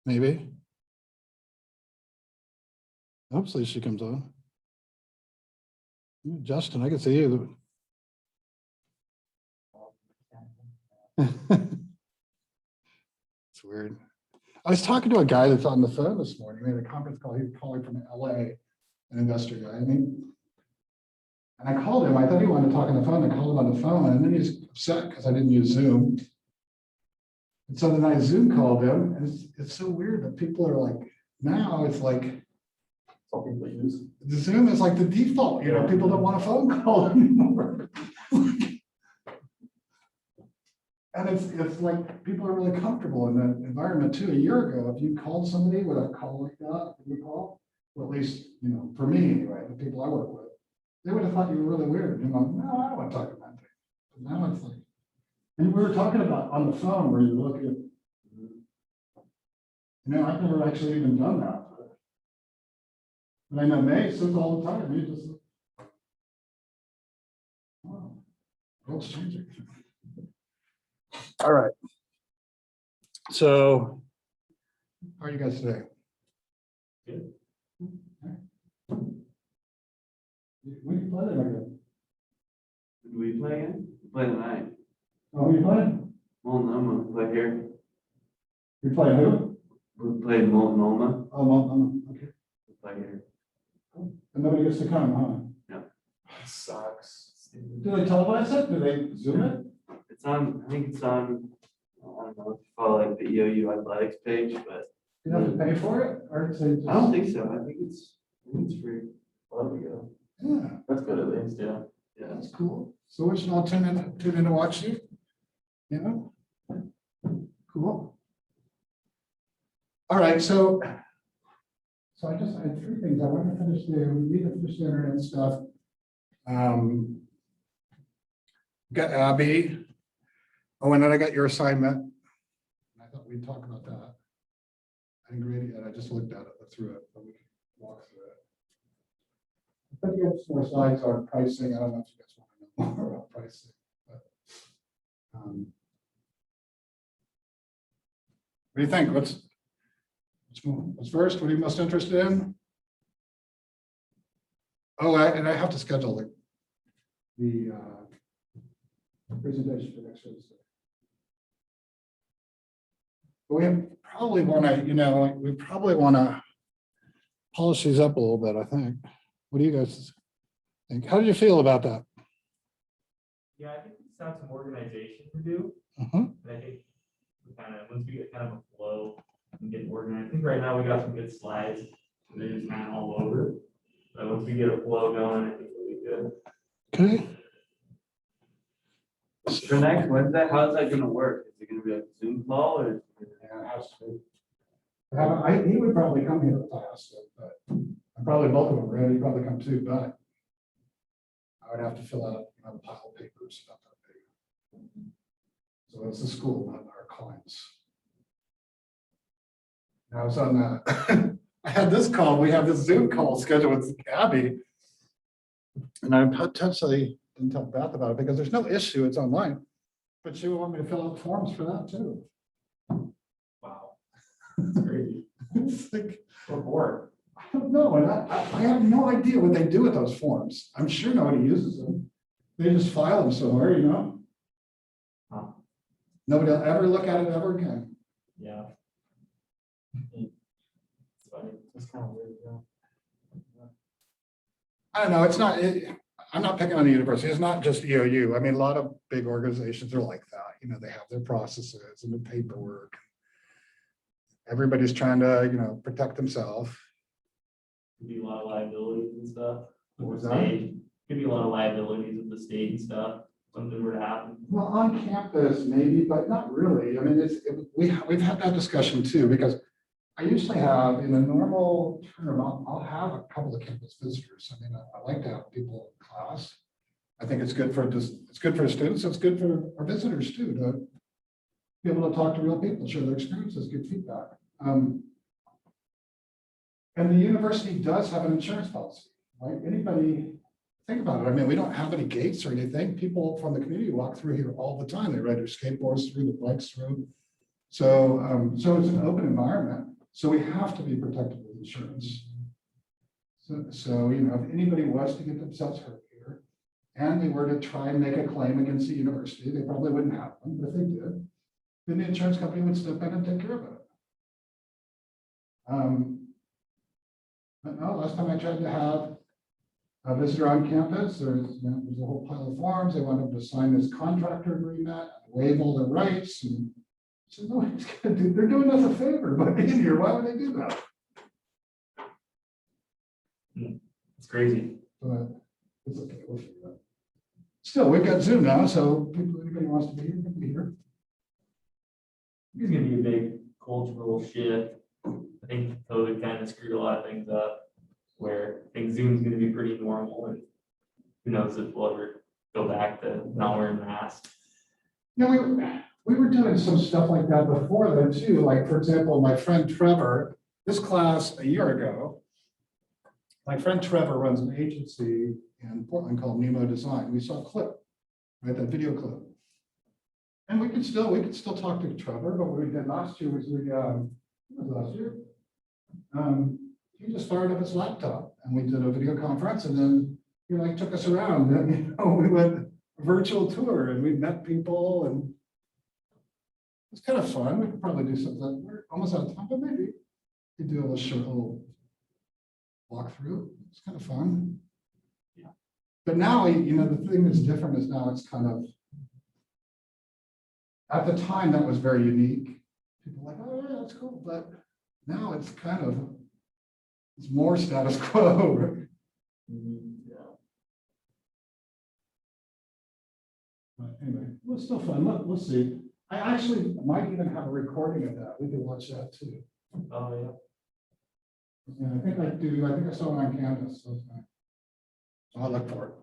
Maybe. Hopefully she comes on. Justin, I can see you. It's weird. I was talking to a guy that's on the phone this morning. We had a conference call. He was calling from LA, an investor guy. And I called him. I thought he wanted to talk on the phone. I called him on the phone, and then he's upset because I didn't use Zoom. And so then I Zoom called him, and it's so weird that people are like, now it's like, All people use. the Zoom is like the default, you know, people don't want a phone call anymore. And it's like, people are really comfortable in that environment too. A year ago, if you called somebody with a call like that, well, at least, you know, for me anyway, the people I work with, they would have thought you were really weird. You know, no, I don't want to talk about that. But now it's like, and we were talking about on the phone where you look at, you know, I've never actually even done that. But I know May says all the time, you just, oh, world's changing. All right. So, how are you guys today? Good. Okay. When do you play them again? Do we play again? We play tonight. Oh, who you playing? Multnomah, we play here. You playing who? We played Multnomah, Oh, Mom, okay. we play here. Cool. And nobody gets to come, huh? It sucks. Do they televise it? Do they Zoom it? It's on, I think it's on, I don't know, if you follow like the EOU athletics page, but You have to pay for it? Or is it just? I don't think so. I think it's free. Well, there we go. Yeah, That's good at least, yeah. Yeah. that's cool. So we should all tune in to watch you. You know? Cool. All right, so I had three things. I want to finish we need to finish the internet stuff. Got Abby. Oh, and then I got your assignment. I thought we'd talk about that. I didn't grade it yet. I just looked at it, through it, but we can walk through it. I think you have some more slides on pricing. I don't know if you guys want to know more about pricing, but what do you think? What's first? What are you most interested in? Oh, and I have to schedule the presentation for next Wednesday. But we probably want to, polish these up a little bit, I think. What do you guys think? How did you feel about that? Yeah, I think we just have some organization to do. Uh-huh. And I think once we get kind of a flow and get organized, I think right now we got some good slides. And they're just kind of all over. But once we get a flow going, I think we'll be good. Okay. For next Wednesday, how's that gonna work? Is it gonna be like a Zoom call or? Yeah, it has to be. He would probably come here if I asked him, but and probably both of them, Randy would probably come too, but I would have to fill out a pile of papers about that big. So it's the school, not our clients. Now it's on that. I had this call, we have this Zoom call scheduled with Abby. And I potentially didn't tell Beth about it because there's no issue, it's online. But she would want me to fill out forms for that too. Wow. That's crazy. It's like, What for? I don't know, and I have no idea what they do with those forms. I'm sure nobody uses them. They just file them somewhere, you know? Huh. Nobody will ever look at it ever again. Yeah. It's funny. It's kind of weird, yeah. I don't know, it's not, I'm not picking on the university. It's not just EOU. I mean, a lot of big organizations are like that. You know, they have their processes and the paperwork. Everybody's trying to, you know, protect themselves. Could be a lot of liabilities and stuff. What was With the state. Could be a lot of liabilities with the state and stuff. Something were to happen. Well, on campus, maybe, but not really. I mean, we've had that discussion too, because I usually have, in a normal term, I'll have a couple of campus visitors. I mean, I like to have people in class. I think it's good for it's good for students. It's good for our visitors too, to be able to talk to real people, share their experiences, give feedback. And the university does have an insurance policy, right? Anybody, think about it. I mean, we don't have any gates or anything. People from the community walk through here all the time. They ride their skateboards through, the bikes through. So it's an open environment, so we have to be protected with insurance. So, you know, if anybody was to get themselves hurt here, and they were to try and make a claim against the university, they probably wouldn't have one, but if they did, then the insurance company would step in and take care of it. But no, last time I tried to have a visitor on campus, there's a whole pile of forms, they wanted to sign this contractor agreement, waive all their rights, and I said, no, they're doing us a favor, but in here, why would they do that? It's crazy. But it's okay, we'll figure it out. Still, we've got Zoom now, so anybody wants to be here, can be here. It's gonna be a big cultural shift. I think COVID kind of screwed a lot of things up, where I think Zoom's gonna be pretty normal, and who knows if we'll ever go back to not wearing masks. You know, we were doing some stuff like that before then too. Like, for example, my friend Trevor, this class a year ago, my friend Trevor runs an agency in Portland called Nemo Design. We saw a clip, right, that video clip. And we could still talk to Trevor, but what we did last year was he just fired up his laptop and we did a video conference, and then he like took us around and, you know, we went virtual tour and we met people, and it's kind of fun. We could probably do something. We're almost out of time, but maybe we do a little walkthrough. It's kind of fun. Yeah. But now, you know, the thing that's different is now it's kind of, at the time that was very unique. People were like, oh yeah, that's cool. But now it's kind of, it's more status quo. Right? Yeah. But anyway, it was still fun. We'll see. I actually might even have a recording of that. We can watch that too. Oh, yeah. Yeah, I think I do. I think I saw it on Canvas. So I'll look for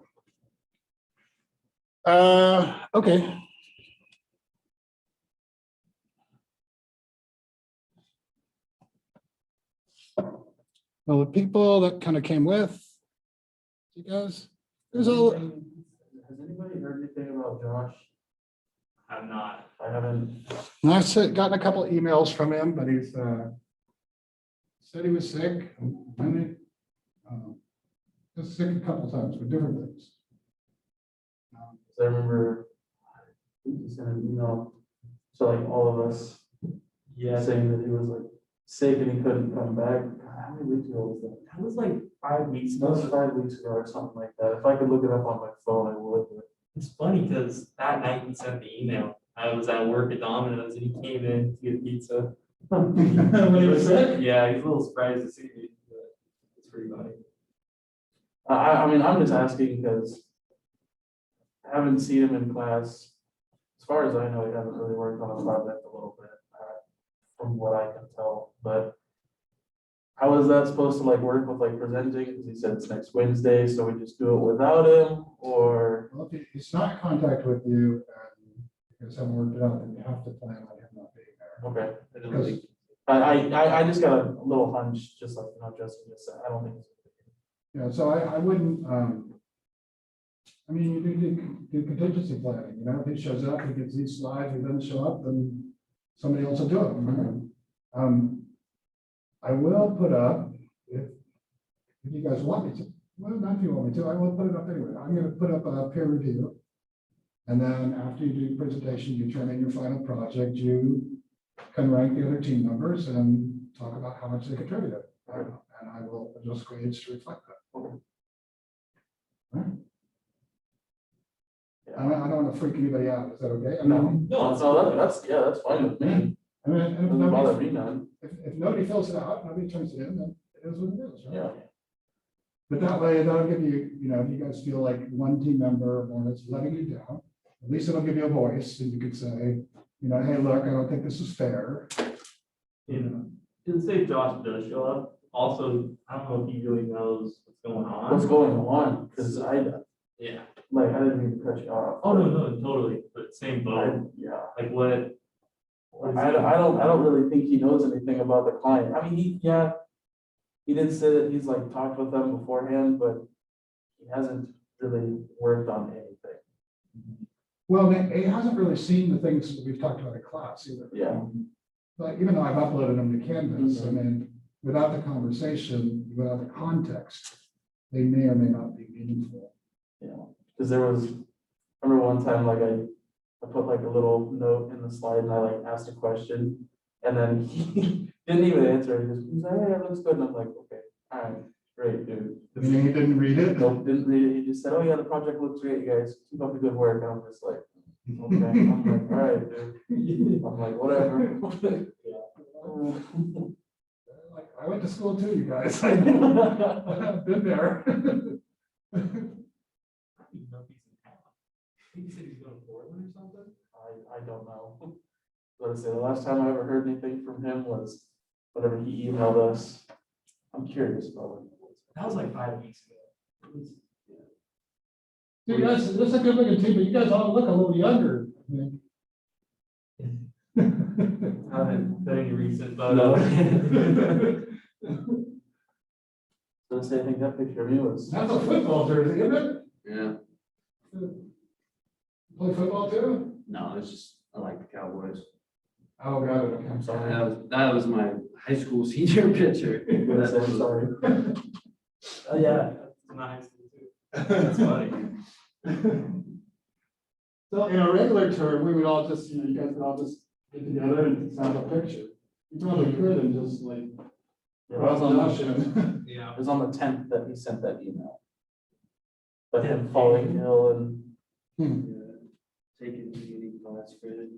it. Okay. Well, the people that kind of came with you guys, there's all. Has anybody heard anything about Josh? I'm not. I haven't. I've gotten a couple emails from him, but he's said he was sick. And just sick a couple times with different things. 'Cause I remember he sent an email to like all of us Yeah, saying that he was like sick and he couldn't come back. God, how many weeks ago was that? that was like 5 weeks That was ago. 5 weeks ago or something like that. If I could look it up on my phone, I would. But It's funny because that night he sent the email. I was at work at Domino's and he came in to get pizza. When he was sick? Yeah, he's a little surprised to see me, but it's pretty funny. I mean, I'm just asking because I haven't seen him in class. As far as I know, he hasn't really worked on a project a little bit, from what I can tell. But how is that supposed to like work with like presenting? Because he said it's next Wednesday, so we just do it without him, or Well, if he's not in contact with you and you guys haven't worked it out, then you have to plan on him not being there. okay. I don't think, I just got a little hunch, just like Justin just said. I don't think it's. Yeah, so I wouldn't, I mean, you do contingency planning, you know, if he shows up, he gets these slides, he doesn't show up, then somebody else will do it. I will put up, if you guys want me to, well, not if you want me to, I will put it up anyway. I'm gonna put up a peer review. And then after you do your presentation, you turn in your final project, you can rank the other team members and talk about how much they contributed. And I will adjust grades to reflect that. I don't want to freak anybody out. Is that okay? I mean, No, that's fine with me. I mean, and Doesn't bother me none. if nobody fills it out, nobody turns it in, then it is what it is, right? Yeah. But that way, that'll give you, you know, if you guys feel like one team member or it's letting you down, at least it'll give you a voice and you could say, you know, hey, look, I don't think this is fair. you know, to say Josh does show up, also, I don't know if he really knows what's going on. What's going on? Because I Yeah. didn't mean to cut you off. Oh, no, totally, but same boat, Yeah. like what? I don't really think he knows anything about the client. I mean, he did say that he's like talked with them beforehand, but he hasn't really worked on anything. Well, he hasn't really seen the things that we've talked about in class either. Yeah. But even though I've uploaded them to Canvas, I mean, without the conversation, without the context, they may or may not be meaningful. Yeah, because there was, I remember one time, like I put like a little note in the slide and I like asked a question. And then he didn't even answer, he's like, hey, it looks good, and I'm like, okay, all right, great, dude. I mean, he didn't read it. Nope, didn't read it, he just said, oh yeah, the project looks great, you guys, keep up the good work, and I'm just like, okay, I'm like, all right, dude, I'm like, whatever. Like, I went to school too, you guys. I know. I've been there. He said he's going to Portland or something? I don't know. But I say, the last time I ever heard anything from him was whenever he emailed us. I'm curious about it. That was like 5 weeks ago. You guys, this is a good looking team, but you guys all look a little younger. I think. I haven't done any recent photos. So I say, I think that picture of you was. That's a football jersey, isn't it? Yeah, Play football too? no, it's just, I like the Cowboys. Oh, got it. Okay, I'm sorry. That was my high school senior picture. I'm sorry. Oh, yeah. Nice. That's funny. So in a regular term, we would all just, you guys would all just get together and snap a picture. You probably could and just like. Yeah, it was on the, Russian. Yeah. it was on the 10th that he sent that email. But him falling ill and. Taking community class credits.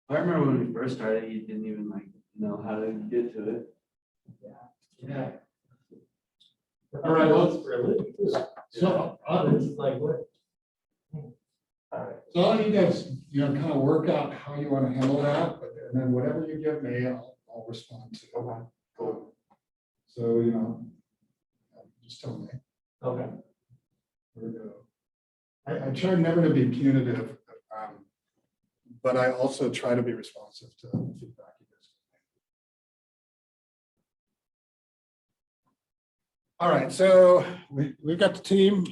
I remember when we first started, he didn't even like know how to get to it. Yeah. All right, well, For a living, too. So, This is like what? All right. so I'll let you guys, kind of work out how you want to handle that, and then whatever you give me, I'll respond to. Okay, cool. So, just tell me. Okay. Where to go. I try never to be punitive, but I also try to be responsive to feedback you guys give me. All right, so we've got the team.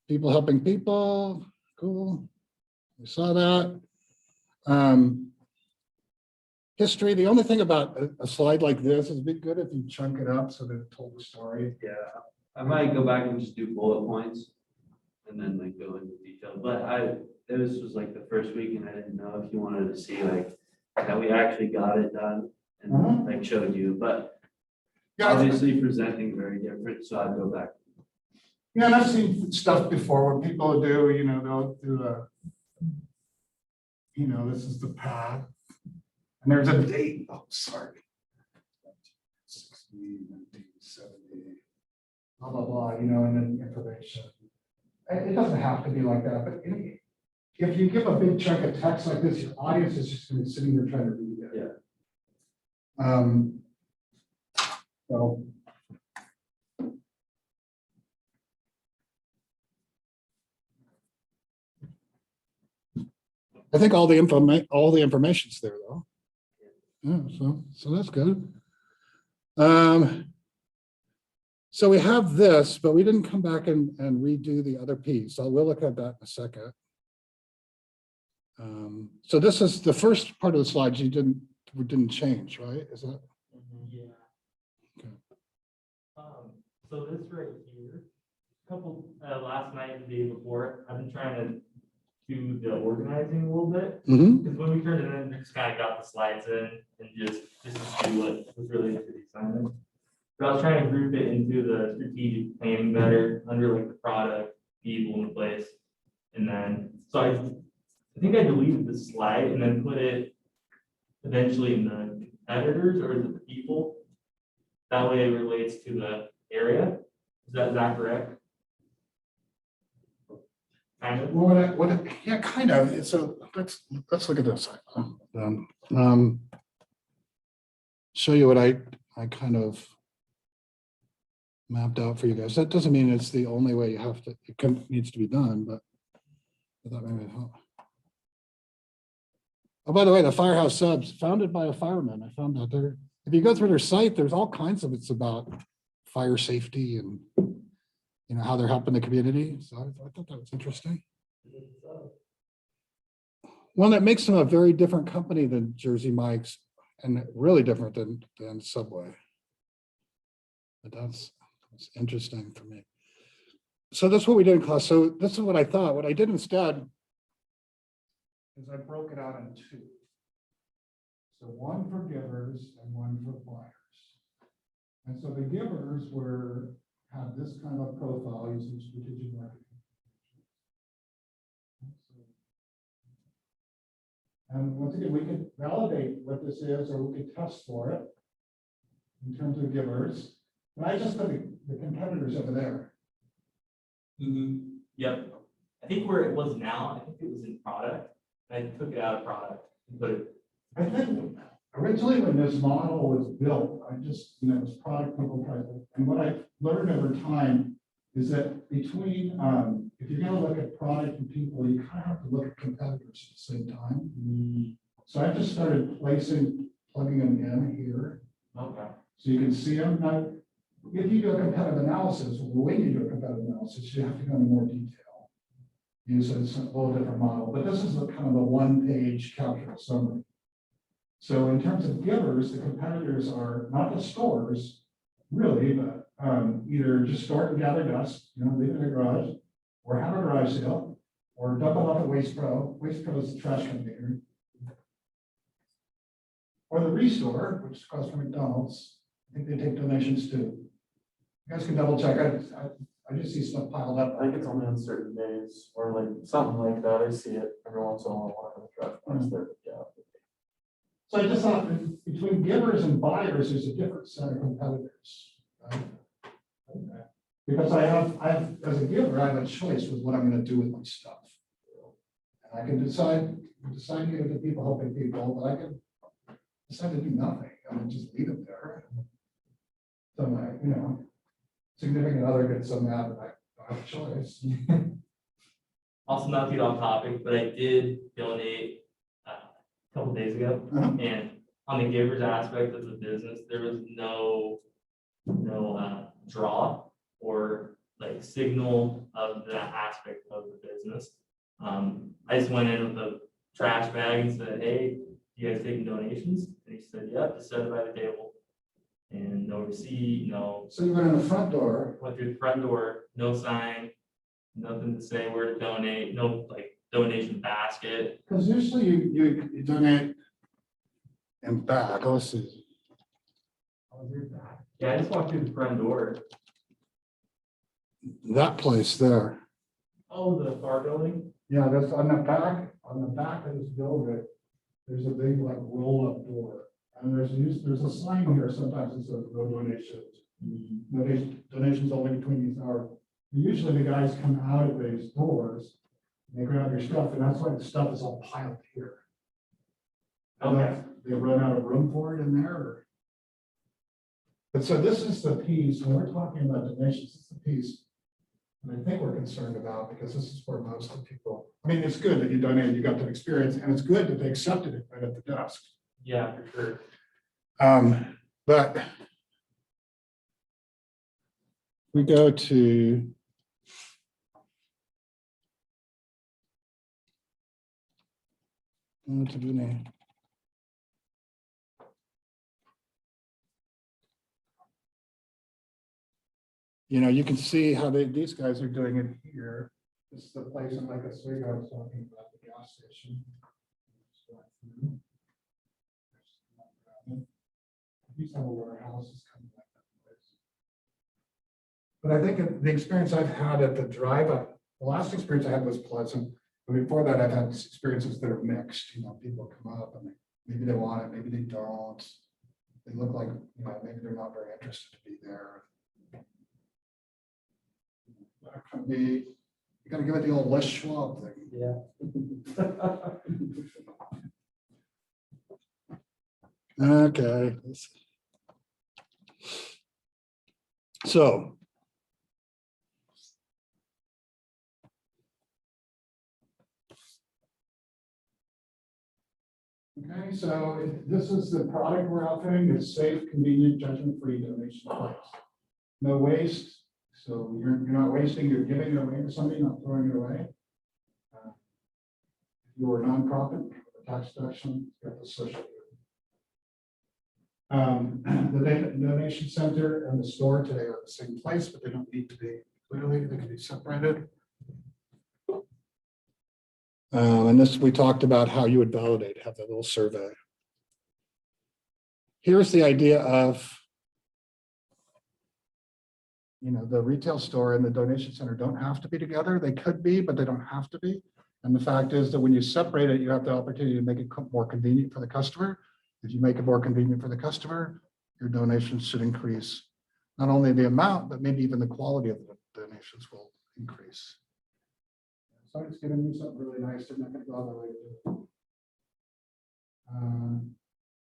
People helping people, cool. We saw that. History, the only thing about a slide like this is it'd be good if you chunk it up so that it told the story. Yeah, I might go back and just do bullet points and then like go into detail, but this was like the first week and I didn't know if you wanted to see like that we actually got it done and like showed you, but Yeah, obviously presenting very different, so I'd go back. yeah, and I've seen stuff before where people do, they'll do this is the path. And there's a date, oh, sorry. 60, 1970, blah, blah, blah, and then information. It doesn't have to be like that, but if you give a big chunk of text like this, your audience is just gonna be sitting there trying to read it. Yeah. So. I think all the information's there though. Yeah, so that's good. So we have this, but we didn't come back and redo the other piece. We'll look at that in a second. So this is the first part of the slides we didn't change, right? Is that? Yeah. Okay. So this right here, last night and the day before, I've been trying to do the organizing a little bit. Mm-hmm. Because when we turned it in, we just kind of got the slides in and just to see what was really into the assignment. But I was trying to group it into the strategic planning better under like the product, people in place. And then, so I think I deleted the slide and then put it eventually in the editors or the people. That way it relates to the area. Is that correct? Kind of. Well, yeah, kind of. So let's look at this. Show you what I kind of mapped out for you guys. That doesn't mean it's the only way you have to. Needs to be done, but I thought maybe it'd help. Oh, by the way, the Firehouse Subs, founded by a fireman. I found out there. If you go through their site, there's all kinds of it's about fire safety and how they're helping the community. So I thought that was interesting. Well, that makes them a very different company than Jersey Mike's and really different than Subway. But that's interesting for me. So that's what we did in class. So this is what I thought. What I did instead is I broke it out in two. So one for givers and one for buyers. And so the givers have this kind of profile using strategic marketing. And once again, we can validate what this is, or we could test for it in terms of givers. And I just put the competitors over there. Yep. I think where it was now, I think it was in product. I took it out of product, but I think originally when this model was built, I just, it was product people tried to, and what I've learned over time is that between, if you're gonna look at product and people, you kind of have to look at competitors at the same time. So I just started plugging them in here. okay. So you can see them. Now, if you do a competitive analysis, the way you do a competitive analysis, you have to go into more detail. Use a little different model, but this is kind of a one-page calculus summary. So in terms of givers, the competitors are not the stores, really, but either just store it and gather dust, leave it in a garage, or have a garage sale, or dump it off at Waste Pro. Waste Pro is the trash container. Or the restore, which is across from McDonald's. I think they take donations too. You guys can double check. I just see stuff piled up. I think it's only on certain days or like something like that. I see it every once in a while in the trash box there, yeah. So I just thought that between givers and buyers, there's a different set of competitors. Right? Okay. Because I have, as a giver, I have a choice with what I'm going to do with my stuff. And I can decide to give it to people, helping people, but I can decide to do nothing. I can just leave it there. So my, significant other gets so mad that I don't have a choice. Also, not to get off topic, but I did donate a couple days ago, and on the givers aspect of the business, there was no draw or like signal of that aspect of the business. I just went in with a trash bag and said, "Hey, you guys taking donations?" And he said, "Yep," just set it by the table. And no receipt, no. So you went in the front door. Went through the front door, no sign, nothing to say where to donate, no like donation basket. Because usually you donate in back. Let's see. Yeah, I just walked through the front door. That place there. Oh, the bar building? Yeah, that's on the back of this building. There's a big like roll-up door. And there's a sign here. Sometimes it says no donations. Donations only between these hours. Usually the guys come out of these doors, and they grab your stuff, and that's why the stuff is all piled here. Okay. They run out of room for it in there. But so this is the piece, when we're talking about donations, this is the piece that I think we're concerned about, because this is where most of the people, I mean, it's good that you donated, you got that experience, and it's good that they accepted it right at the desk. Yeah, for sure. But we go to donate. You can see how these guys are doing it here. This is the place in Lake Oswego I was talking about, the gas station. These have a warehouses coming like that place. But I think the experience I've had at the drive up, the last experience I had was pleasant. But before that, I've had experiences that are mixed. People come up and maybe they want it, maybe they don't. They look like, maybe they're not very interested to be there. That could be, you got to give it the old Les Schwab thing. Yeah. Okay. So. Okay, so this is the product we're outfitting. It's safe, convenient, judgment-free donation place. No waste. So you're not wasting, you're giving it away to somebody, not throwing it away. you're a nonprofit, the tax deduction, you got the social. The donation center and the store today are the same place, but they don't need to be, clearly, they can be separated. And this, we talked about how you would validate, have that little survey. Here's the idea of, the retail store and the donation center don't have to be together. They could be, but they don't have to be. And the fact is that when you separate it, you have the opportunity to make it more convenient for the customer. If you make it more convenient for the customer, your donations should increase. Not only the amount, but maybe even the quality of the donations will increase. So I'm just giving you something really nice. They're not going to go all the way to.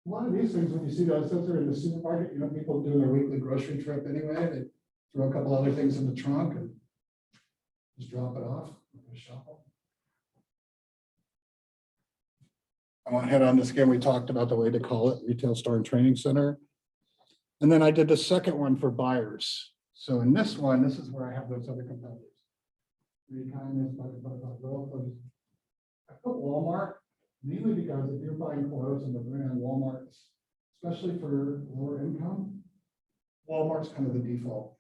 A lot of these things, when you see those are in the supermarket, people doing their weekly grocery trip anyway. They throw a couple other things in the trunk and just drop it off. Shop them. I want to head on this again. We talked about the way to call it retail store and training center. And then I did the second one for buyers. So in this one, this is where I have those other competitors. I put Walmart mainly because if you're buying clothes in the brand Walmart, especially for lower income, Walmart's kind of the default,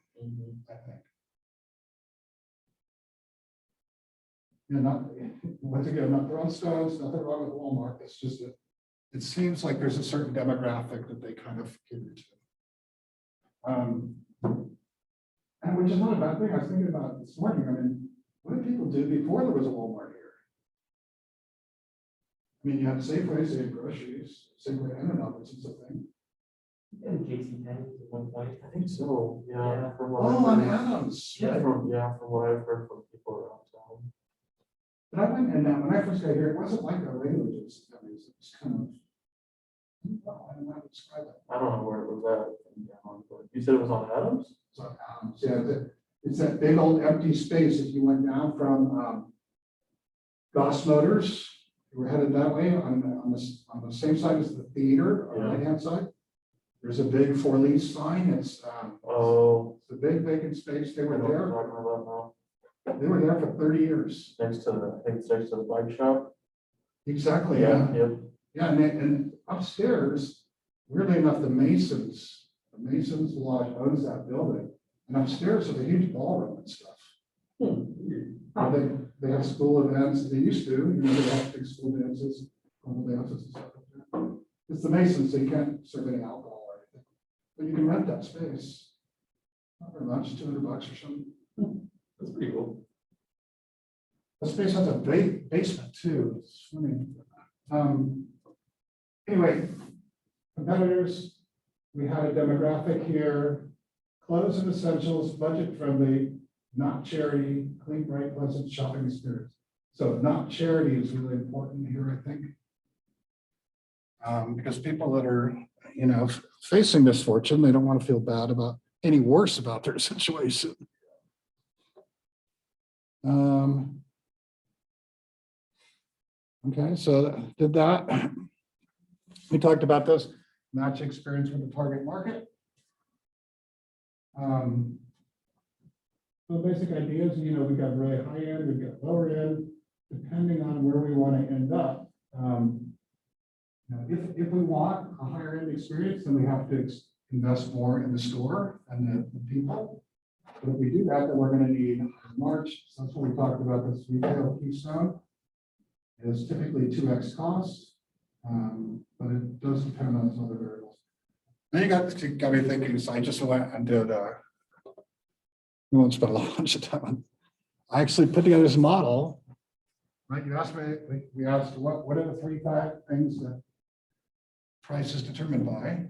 I think. Not, once again, not throwing stones, nothing wrong with Walmart. It's just that it seems like there's a certain demographic that they kind of cater to. And which is not a bad thing. I was thinking about this morning. I mean, what did people do before there was a Walmart here? I mean, you had Safeway, you had groceries, Safeway ended up, which is a thing. And JCPenney at one point. I think so, yeah. Yeah. From what Oh, I've on heard, Adams. yeah, from what I've heard from people around town. But I went and when I first got here, it wasn't like our languages. It was kind of, I don't know how to describe it. I don't know where it was at. But you said it was on Adams? So, it's that big old empty space. If you went down from Goss Motors, you were headed that way on the same side as the theater, on the Yeah. right-hand side. There's a big for lease sign. It's Oh, a big vacant space. They I were know what you're there. talking about now. They were there for 30 years. Next to the, I think it's next to the bike shop. Exactly. Yeah. Yep. Yeah, and upstairs, weirdly enough, the Masons Lodge owns that building. And upstairs is a huge ballroom and stuff. They have school events. They used to, they have big school dances, formal dances and stuff like that. It's the Masons, so you can't serve any alcohol or anything. But you can rent that space. Not very much, $200 or something. That's pretty cool. The space has a basement too. It's funny. Anyway, competitors, we had a demographic here. Clothes and essentials, budget friendly, not charity, clean, bright, pleasant shopping experience. So not charity is really important here, I think. Because people that are, facing misfortune, they don't want to feel bad about any worse about their situation. Okay, so did that. We talked about this match experience with the target market. So basic ideas, we've got really high end, we've got lower end, depending on where we want to end up. If we want a higher end experience, then we have to invest more in the store and the people. But if we do that, then we're going to need higher march. So that's what we talked about, this retail keystone. It's typically 2x cost, but it does depend on some other variables. Then you got me thinking, so I just went and did, we won't spend a bunch of time on. I actually put together this model, right? You asked me, we asked what are the 3 things that price is determined by?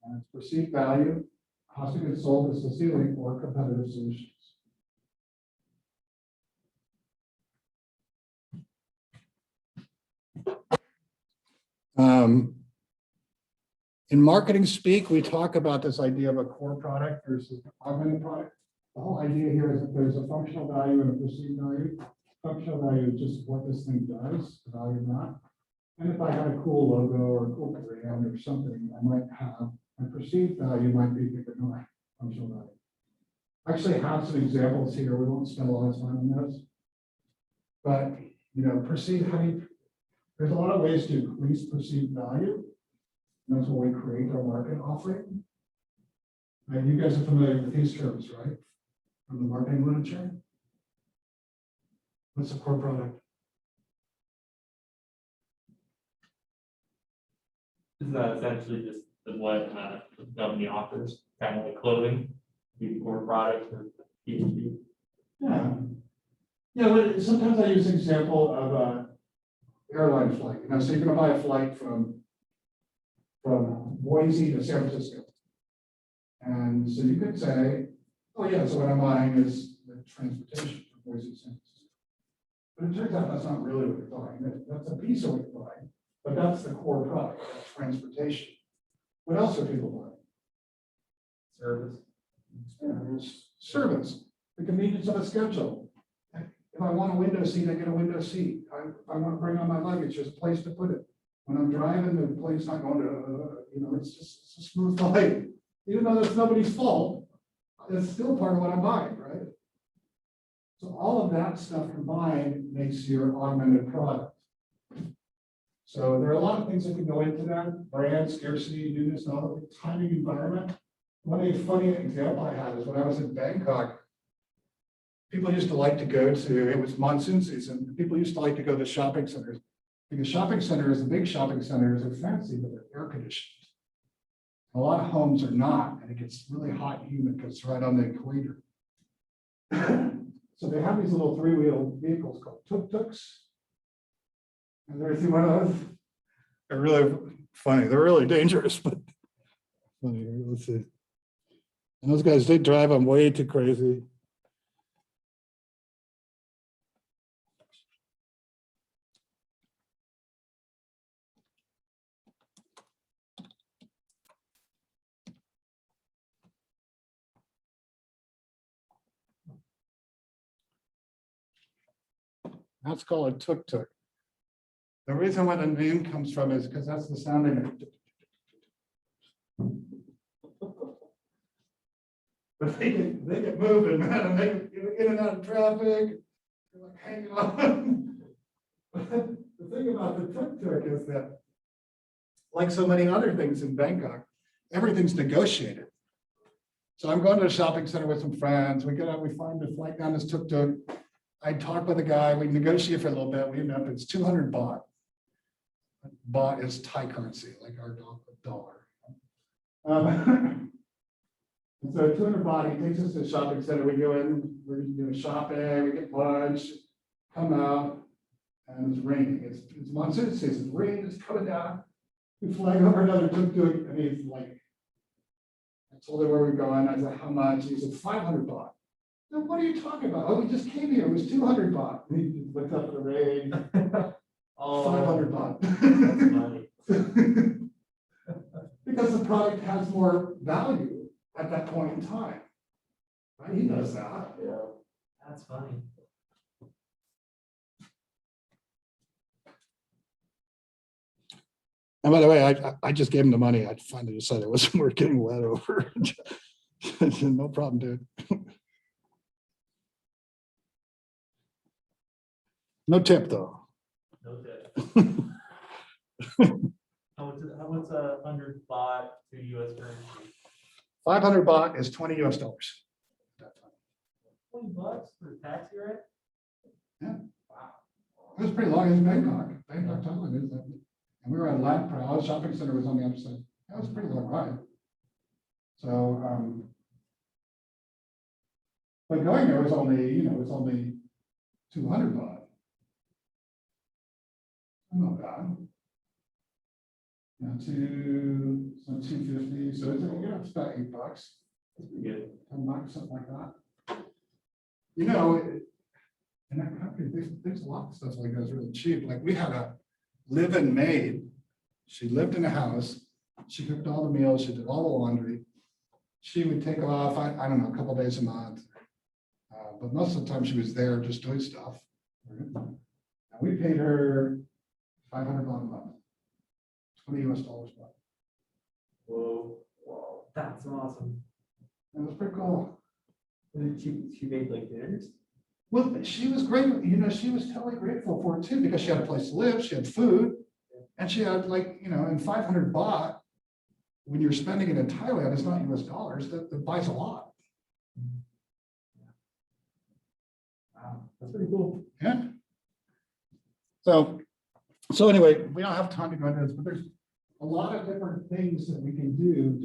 And it's perceived value, cost of goods sold is the ceiling, or competitive solutions. In marketing speak, we talk about this idea of a core product versus an augmented product. The whole idea here is that there's a functional value and a perceived value. Functional value is just what this thing does, the value is not. And if I had a cool logo or a cool brand or something, I might have my perceived value might be bigger than my functional value. I actually have some examples here. We won't spend a lot of time on this. But perceive, there's a lot of ways to increase perceived value. And that's what we create our market offering. And you guys are familiar with these terms, right? From the marketing literature. What's the core product? Is that essentially just what the company offers, kind of like clothing, be the core product or PhD? Yeah. Yeah, but sometimes I use the example of a airline flight. So you're gonna buy a flight from Boise to San Francisco. And so you could say, oh yeah, so what I'm buying is the transportation from Boise to San Francisco. But it turns out that's not really what you're buying. That's a piece of what you're buying, but that's the core product, that's transportation. What else are people buying? Service. Yeah, there's service, the convenience of a schedule. If I want a window seat, I get a window seat. I want to bring on my luggage, there's a place to put it. When I'm driving, the plane's not going to, it's a smooth flight. Even though that's nobody's fault, it's still part of what I'm buying, right? So all of that stuff combined makes your augmented product. So there are a lot of things that can go into that: brand, scarcity, newness, novelty, timing, environment. One funny example I had is when I was in Bangkok, people used to like to go to, it was monsoon season, people used to like to go to shopping centers. Because shopping centers, the big shopping centers are fancy, but they're air conditioned. A lot of homes are not, and it gets really hot and humid because it's right on the equator. So they have these little three-wheel vehicles called tuk-tuks. Have you ever seen one of those? They're really funny. They're really dangerous, but funny. Let's see. And those guys, they drive them way too crazy. That's called a tuk-tuk. The reason why the name comes from is because that's the sounding of it. But they get moving, man, and they get in and out of traffic, they're like hanging on. But the thing about the tuk-tuk is that, like so many other things in Bangkok, everything's negotiated. So I'm going to a shopping center with some friends, we get out, we find the flight down this tuk-tuk. I talk with a guy, we negotiate for a little bit, we end up, it's 200 baht. Baht is Thai currency, like our dollar. And so 200 baht, he takes us to the shopping center, we go in, we're doing shopping, we get lunch, come out, and it's raining. It's monsoon season, rain is coming down. We fly over another tuk-tuk, and he's like, I told him where we're going, I said, how much? He said, 500 baht. No, what are you talking about? Oh, we just came here, it was 200 baht. And he just looked up at the rain. Oh, 500 baht. that's funny. Because the product has more value at that point in time. Right? He knows that. Yeah. That's funny. And by the way, I just gave him the money. I finally decided it wasn't worth getting wet over. No problem, dude. No tip, though. No tip. How much 100 baht to US currency? 500 baht is $20 US. $20 for a taxi ride? Yeah. Wow. It was pretty long. It was Bangkok. Bangkok, Thailand. And we were at Lat Pral. Shopping center was on the other side. That was a pretty long ride. So, but going there was only, it's only 200 baht. Not bad. Yeah, 250. So it's about $8. That's pretty good. $10, something like that. In that country, there's a lot of stuff like that's really cheap. Like we had a live-in maid. She lived in a house. She cooked all the meals. She did all the laundry. She would take off, I don't know, a couple days a month. But most of the time she was there just doing stuff. And we paid her 500 baht a month, $20 US a month. Whoa, wow, that's awesome. It was pretty cool. And then she made like dinners? Well, she was great, she was totally grateful for it too, because she had a place to live, she had food, and she had like, and 500 baht, when you're spending it in Thailand, it's not US dollars, that buys a lot. Wow, that's pretty cool. Yeah. So anyway, we don't have time to go into this, but there's a lot of different things that we can do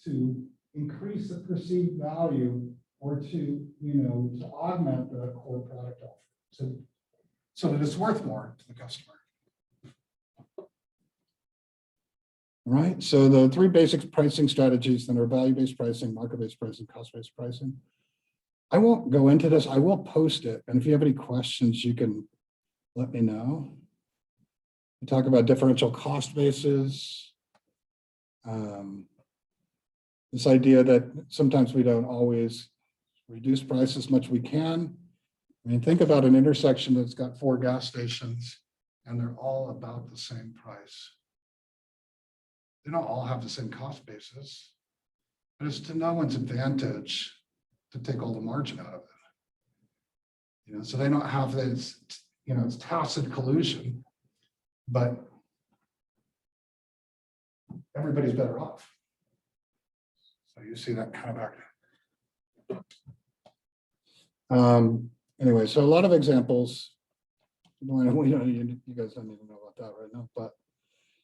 to increase the perceived value or to augment the core product offer so that it's worth more to the customer. Right, so the three basic pricing strategies then are value-based pricing, market-based pricing, cost-based pricing. I won't go into this, I will post it, and if you have any questions, you can let me know. We talk about differential cost bases. This idea that sometimes we don't always reduce price as much as we can. I mean, think about an intersection that's got 4 gas stations and they're all about the same price. They don't all have the same cost basis, but it's to no one's advantage to take all the margin out of it. So they don't have this, it's tacit collusion, but everybody's better off. So you see that kind of back. Anyway, so a lot of examples. You guys don't even know about that right now, but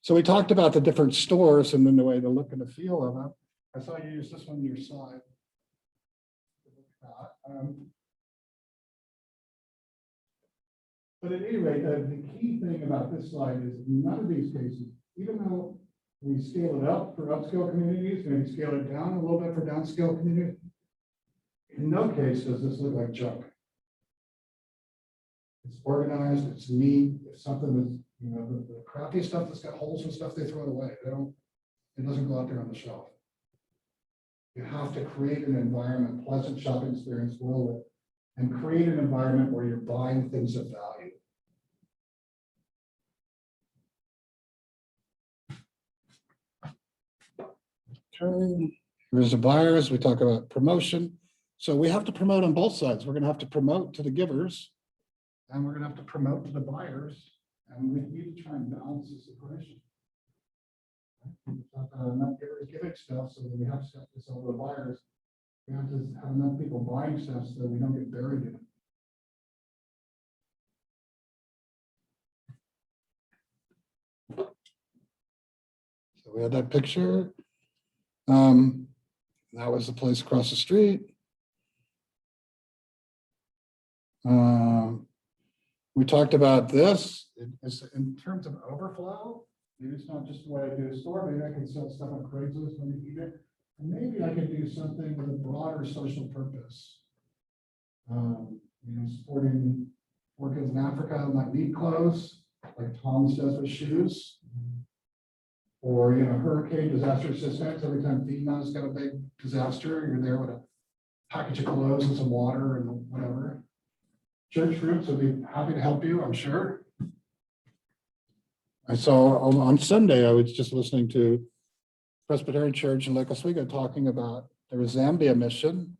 so we talked about the different stores and then the way the look and the feel of them. I saw you use this one on your side. But at any rate, the key thing about this slide is in none of these cases, even though we scale it up for upscale communities, maybe scale it down a little bit for downscale communities, in no case does this look like junk. It's organized, it's neat, it's something that's, the crappy stuff that's got holes and stuff, they throw it away. It doesn't go out there on the shelf. You have to create an environment, pleasant shopping experience, well lit, and create an environment where you're buying things of value. Okay, here's the buyers. We talk about promotion. So we have to promote on both sides. We're going to have to promote to the givers, and we're going to have to promote to the buyers, and we need to try and balance this equation. Enough givers giving stuff so that we have stuff to sell to the buyers. We have to have enough people buying stuff so that we don't get buried in it. So we had that picture. That was the place across the street. We talked about this. It's in terms of overflow. Maybe it's not just the way I do a store. Maybe I can sell stuff on Craigslist when you eat it. And maybe I can do something with a broader social purpose. Supporting poor kids in Africa who might need clothes, like Tom's does with shoes. Or, hurricane disaster assistance. Every time FEMA's got a big disaster, you're there with a package of clothes and some water and whatever. Church groups would be happy to help you, I'm sure. I saw on Sunday, I was just listening to Presbyterian Church in Lake Oswego talking about their Zambia mission.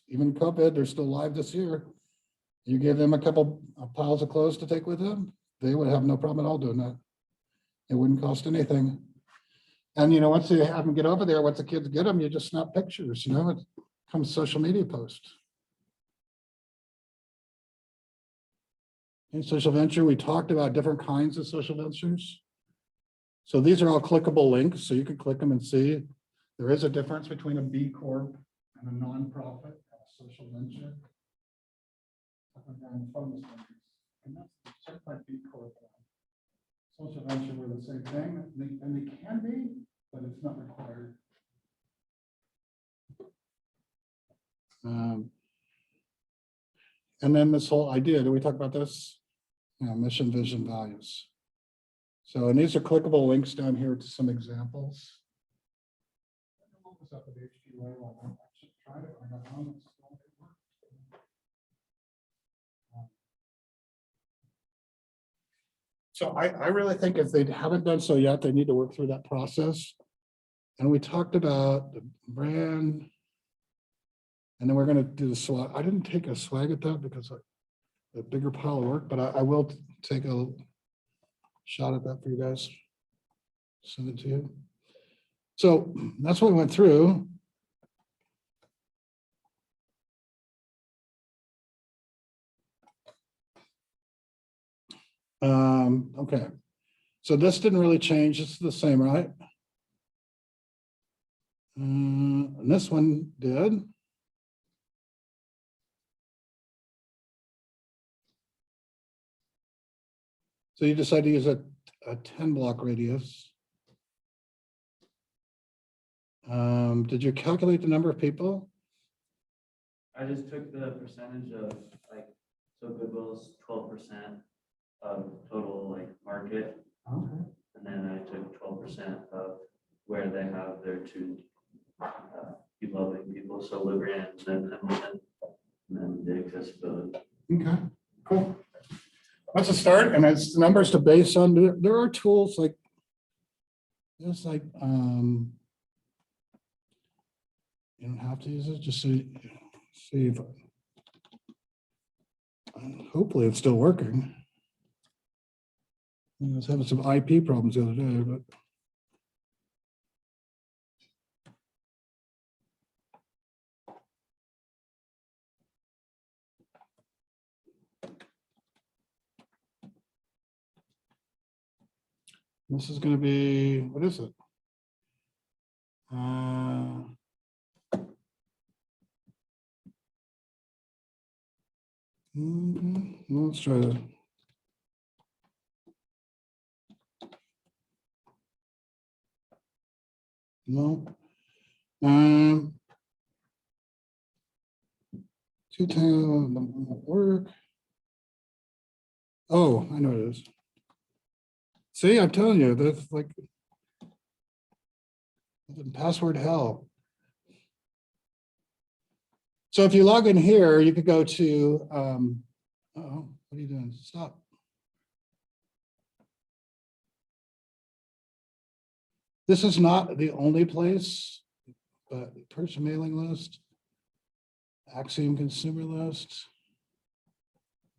Even COVID, they're still alive this year. You give them a couple of piles of clothes to take with them, they would have no problem at all doing that. It wouldn't cost anything. And once you have them get over there, once the kids get them, you just snap pictures, it becomes social media post. In social venture, we talked about different kinds of social ventures. So these are all clickable links, so you can click them and see there is a difference between a B Corp and a nonprofit, a social venture. And that's certified B Corp. Social venture were the same thing, and they can be, but it's not required. And then this whole idea, did we talk about this? Mission, vision, values. So, and these are clickable links down here to some examples. So I really think if they haven't done so yet, they need to work through that process. And we talked about the brand And then we're gonna do the swag. I didn't take a swag at that because a bigger pile of work, but I will take a shot at that for you guys. Send it to you. So that's what we went through. Okay. So this didn't really change. It's the same, right? And this one did. So you decide to use a 10 block radius. Did you calculate the number of people? I just took the percentage of like, so Goodwill's 12% of total like market. Okay. And then I took 12% of where they have their two developing people, so LeGrand and Hamilton, and then the accessibility. Okay, cool. That's a start, and it's numbers to base on. There are tools like there's like you don't have to use it, just see if hopefully it's still working. I was having some IP problems the other day, but this is going to be, what is it? Let's try that. No. 210 won't work. Oh, I know it is. See, I'm telling you, that's like password hell. So if you log in here, you could go to, oh, what are you doing? Stop. This is not the only place, but person mailing list, Axiom consumer list.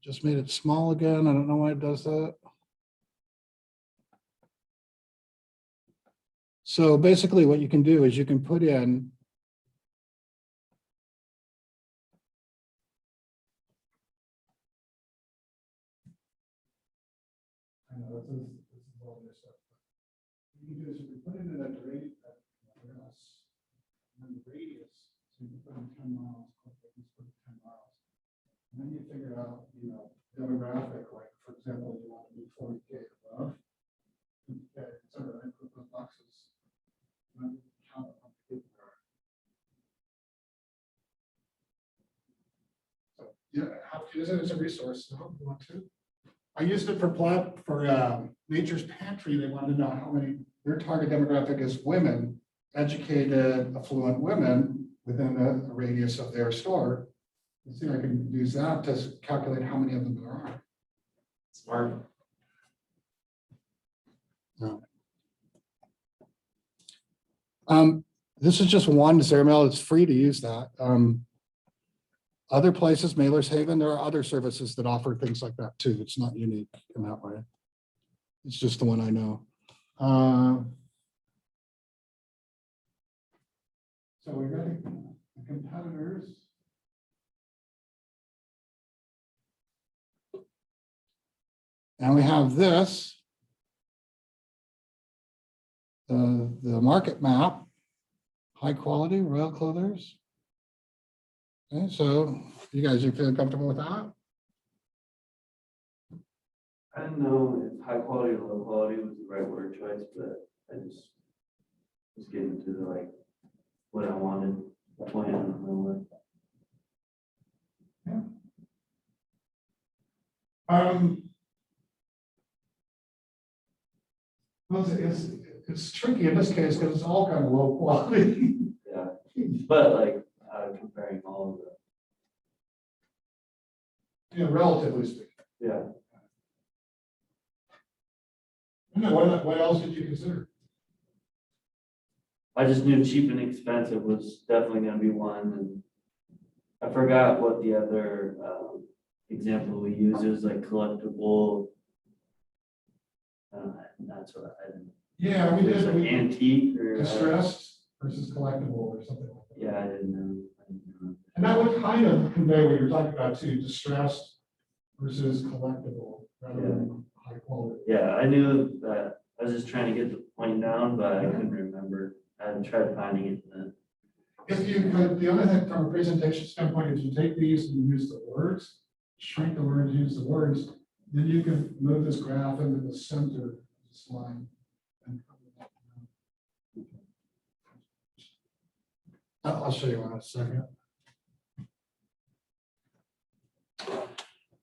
Just made it small again. I don't know why it does that. So basically what you can do is you can put in I know this is all this stuff. What you can do is you can put in that radius, and then the radius, so you can put in 10 miles, you put 10 miles. And then you figure out, demographic, like for example, you want to be 40K above. Okay, so I put those boxes. And then count how many people there are. So yeah, how to use it as a resource. So if you want to. I used it for Nature's Pantry. They wanted to know how many, their target demographic is women, educated, affluent women within a radius of their store. Let's see if I can use that to calculate how many of them there are. Smart. This is just one Zermail. It's free to use that. Other places, Mailers Haven, there are other services that offer things like that too. It's not unique in that way. It's just the one I know. So we got the competitors. And we have this, the market map, high quality Royal Clothers. Okay, so you guys, you feel comfortable with that? I didn't know if high quality or low quality was the right word choice, but I just was getting to the like what I wanted, point in the middle. Well, it's tricky in this case because it's all kind of low quality. Yeah, but like comparing all of them. Relatively speaking. Yeah, What else did you consider? I just knew cheap and expensive was definitely going to be one, and I forgot what the other example we used is, like collectible. That's what I didn't. Yeah, we It's did, like we antique or. distressed versus collectible or something like that. Yeah, I didn't know. And that would kind of convey what you're talking about too, distressed versus collectible rather than high quality. Yeah, I knew that. I was just trying to get the point down, but I couldn't remember. I tried finding it then. If you could, the only thing from a presentation standpoint is you take these and you use the words, shrink the words, use the words, then you can move this graph into the center of the slide. I'll show you in a second.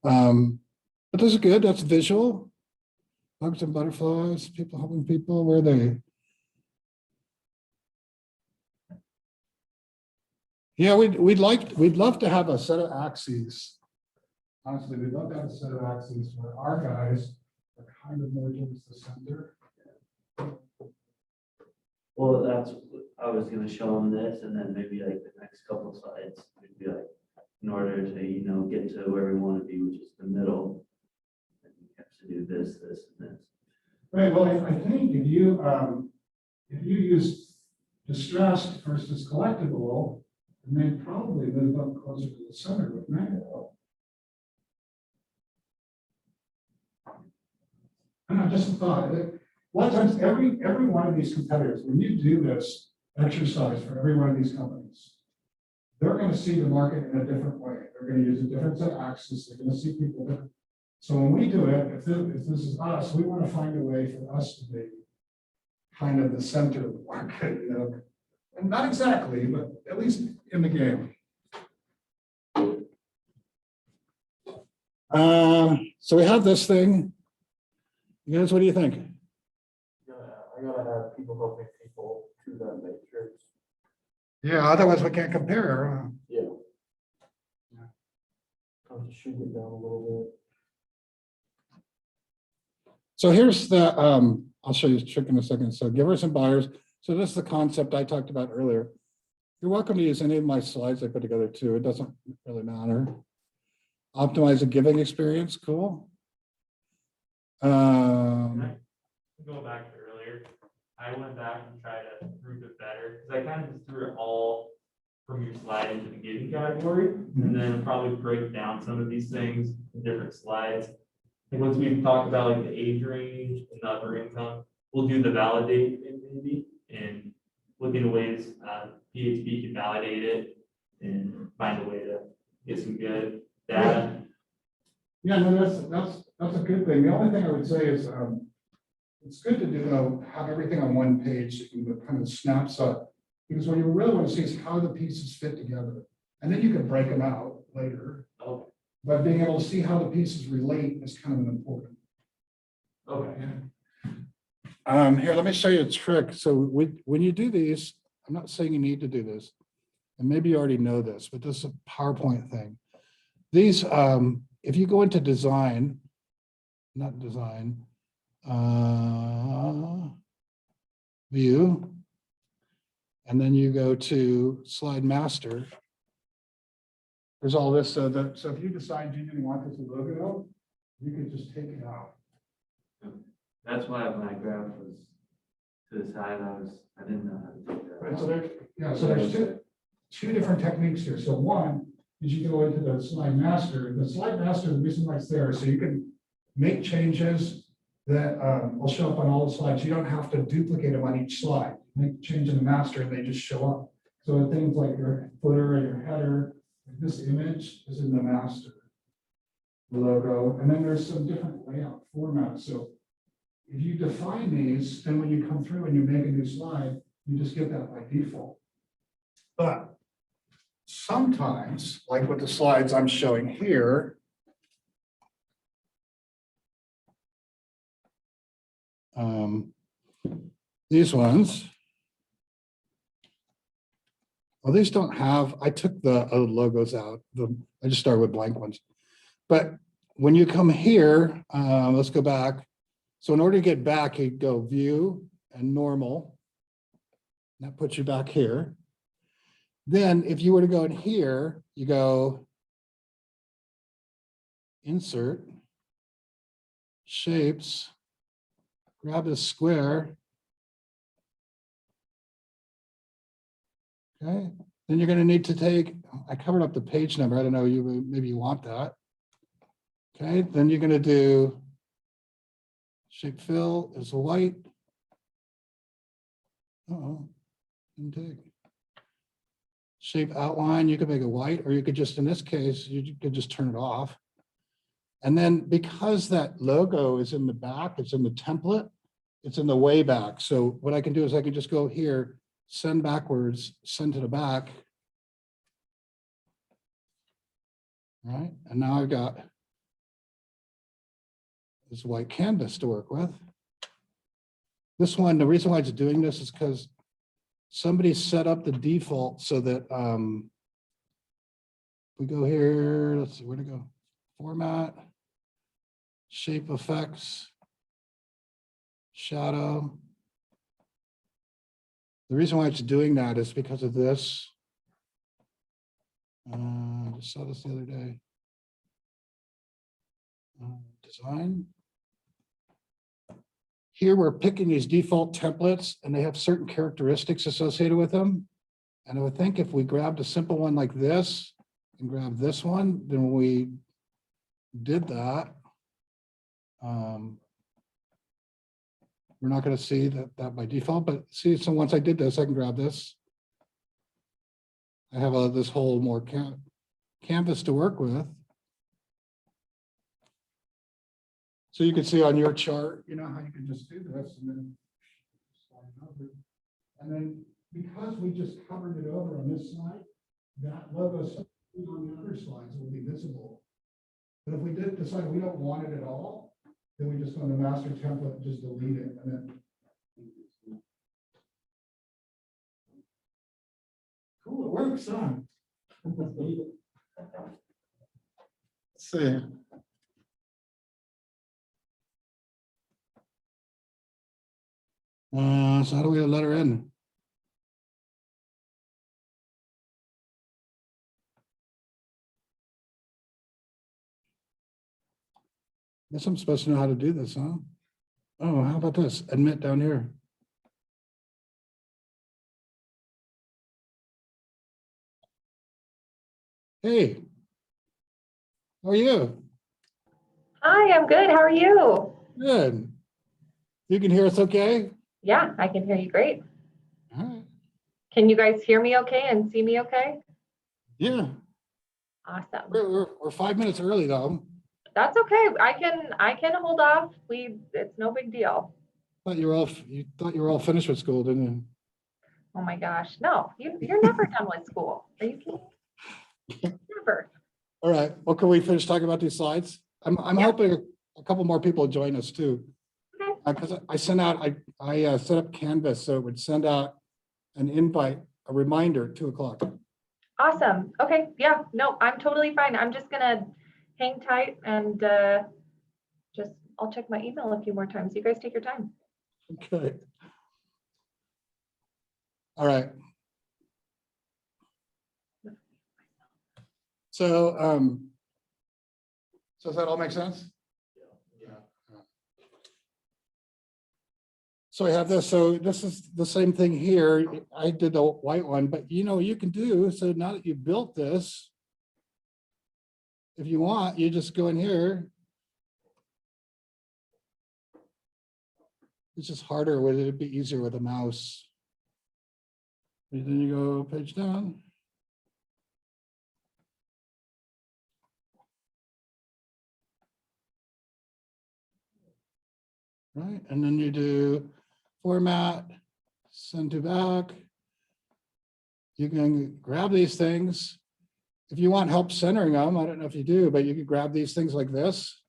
But this is good. That's visual. Bugs and butterflies, people helping people. Where are they? Yeah, we'd love to have a set of axes. Honestly, we'd love to have a set of axes where our guys are kind of more towards the center. Well, that's, I was gonna show them this and then maybe like the next couple slides, we'd be like, in order to, you know, get to where we want to be, which is the middle. And we have to do this, this, and this. Right, well, I think if you use distressed versus collectible, and they'd probably move up closer to the center with mango. And I just thought that a lot of times every one of these competitors, when you do this exercise for every one of these companies, they're going to see the market in a different way. They're going to use a different set of axes. They're going to see people different. So when we do it, if this is us, we want to find a way for us to be kind of the center of the market, you know, and not exactly, but at least in the game. So we have this thing. You guys, what do you think? I gotta have people helping people to that matrix. Yeah, otherwise we can't compare. Yeah. I'll just shoot it down a little So here's the, I'll show you a trick in a second. So givers and buyers. So this is the concept I talked about earlier. You're welcome to use any of my slides I put together too. It doesn't really matter. Optimize the giving experience. Cool. Go back to earlier, I went back and tried to group it better, because I kind of just threw it all from your slide into the giving category, and then probably break down some of these things in different slides. And once we've talked about like the age range and the upper income, we'll do the validate maybe, and look into ways PHP can validate it and find a way to get some good data. Yeah, no, that's a good thing. The only thing I would say is it's good to do have everything on one page so you can kind of snapshot, because what you really want to see is how the pieces fit together, and then you can break them out later. Okay. But being able to see how the pieces relate is kind of an important. Okay. Here, let me show you a trick. So when you do these, I'm not saying you need to do this, and maybe you already know this, but this is a PowerPoint thing. These, if you go into design, not design, view, and then you go to slide master. There's all this, so if you decide you didn't want this logo, you could just take it out. That's why my graph was to the side. I didn't know how to do that. Right, so there's two different techniques here. So one is you go into the slide master. The slide master, the reason why it's there, so you can make changes that will show up on all the slides. You don't have to duplicate them on each slide. Make a change in the master and they just show up. So things like your footer and your header, like this image is in the master logo. And then there's some different layout formats. So if you define these, then when you come through and you make a new slide, you just get that by default. But sometimes, like with the slides I'm showing here, these ones, well, these don't have, I took the logos out. I just started with blank ones. But when you come here, let's go back. So in order to get back, you go view and normal. That puts you back here. Then if you were to go in here, you go insert, shapes, grab this square. Okay, then you're going to need to take, I covered up the page number. I don't know, maybe you want that. Okay, then you're going to do shape fill is white. Uh-oh, didn't take. Shape outline, you could make it white, or you could just, in this case, you could just turn it off. And then because that logo is in the back, it's in the template, it's in the way back. So what I can do is I can just go here, send backwards, send to the back. All right, and now I've got this white canvas to work with. This one, the reason why it's doing this is because somebody set up the default so that we go here, let's see, where to go? Format, shape effects, shadow. The reason why it's doing that is because of this. I just saw this the other day. Design. Here we're picking these default templates and they have certain characteristics associated with them. And I would think if we grabbed a simple one like this and grab this one, then when we did that, we're not going to see that by default, but see, so once I did this, I can grab this. I have this whole more canvas to work with. So you can see on your chart, you know, how you can just do this and then slide it over. And then because we just covered it over on this side, that logo on the other slides will be visible. But if we did decide we don't want it at all, then we just go to the master template and just delete it. And then cool, it works, huh? Let's see. So how do we let her in? Guess I'm supposed to know how to do this, huh? Oh, how about this? Admit down here. Hey, how are you? Hi, I'm good. How are you? Good. You can hear us okay? Yeah, I can hear you great. All right. Can you guys hear me okay and see me okay? Yeah, Awesome. we're 5 minutes early though. That's okay. I can hold off. It's no big deal. You thought you were all finished with school, didn't you? Oh my gosh. No, you're never done with school. Are you kidding? Never. All right. Well, can we finish talking about these slides? I'm Yeah. hoping a couple more people join us too. Okay. Because I sent out, I set up Canvas so it would send out an invite, a reminder at 2 o'clock. Awesome. Okay. Yeah, no, I'm totally fine. I'm just gonna hang tight and I'll check my email a few more times. You guys take your time. Okay. All right. So, so does that all make sense? Yeah. So I have this. So this is the same thing here. I did the white one, but you know, you can do, so now that you built this, if you want, you just go in here. It's just harder with it. It'd be easier with a mouse. And then you go page down. Right, and then you do format, send to back. You can grab these things. If you want help centering them, I don't know if you do, but you can grab these things like this.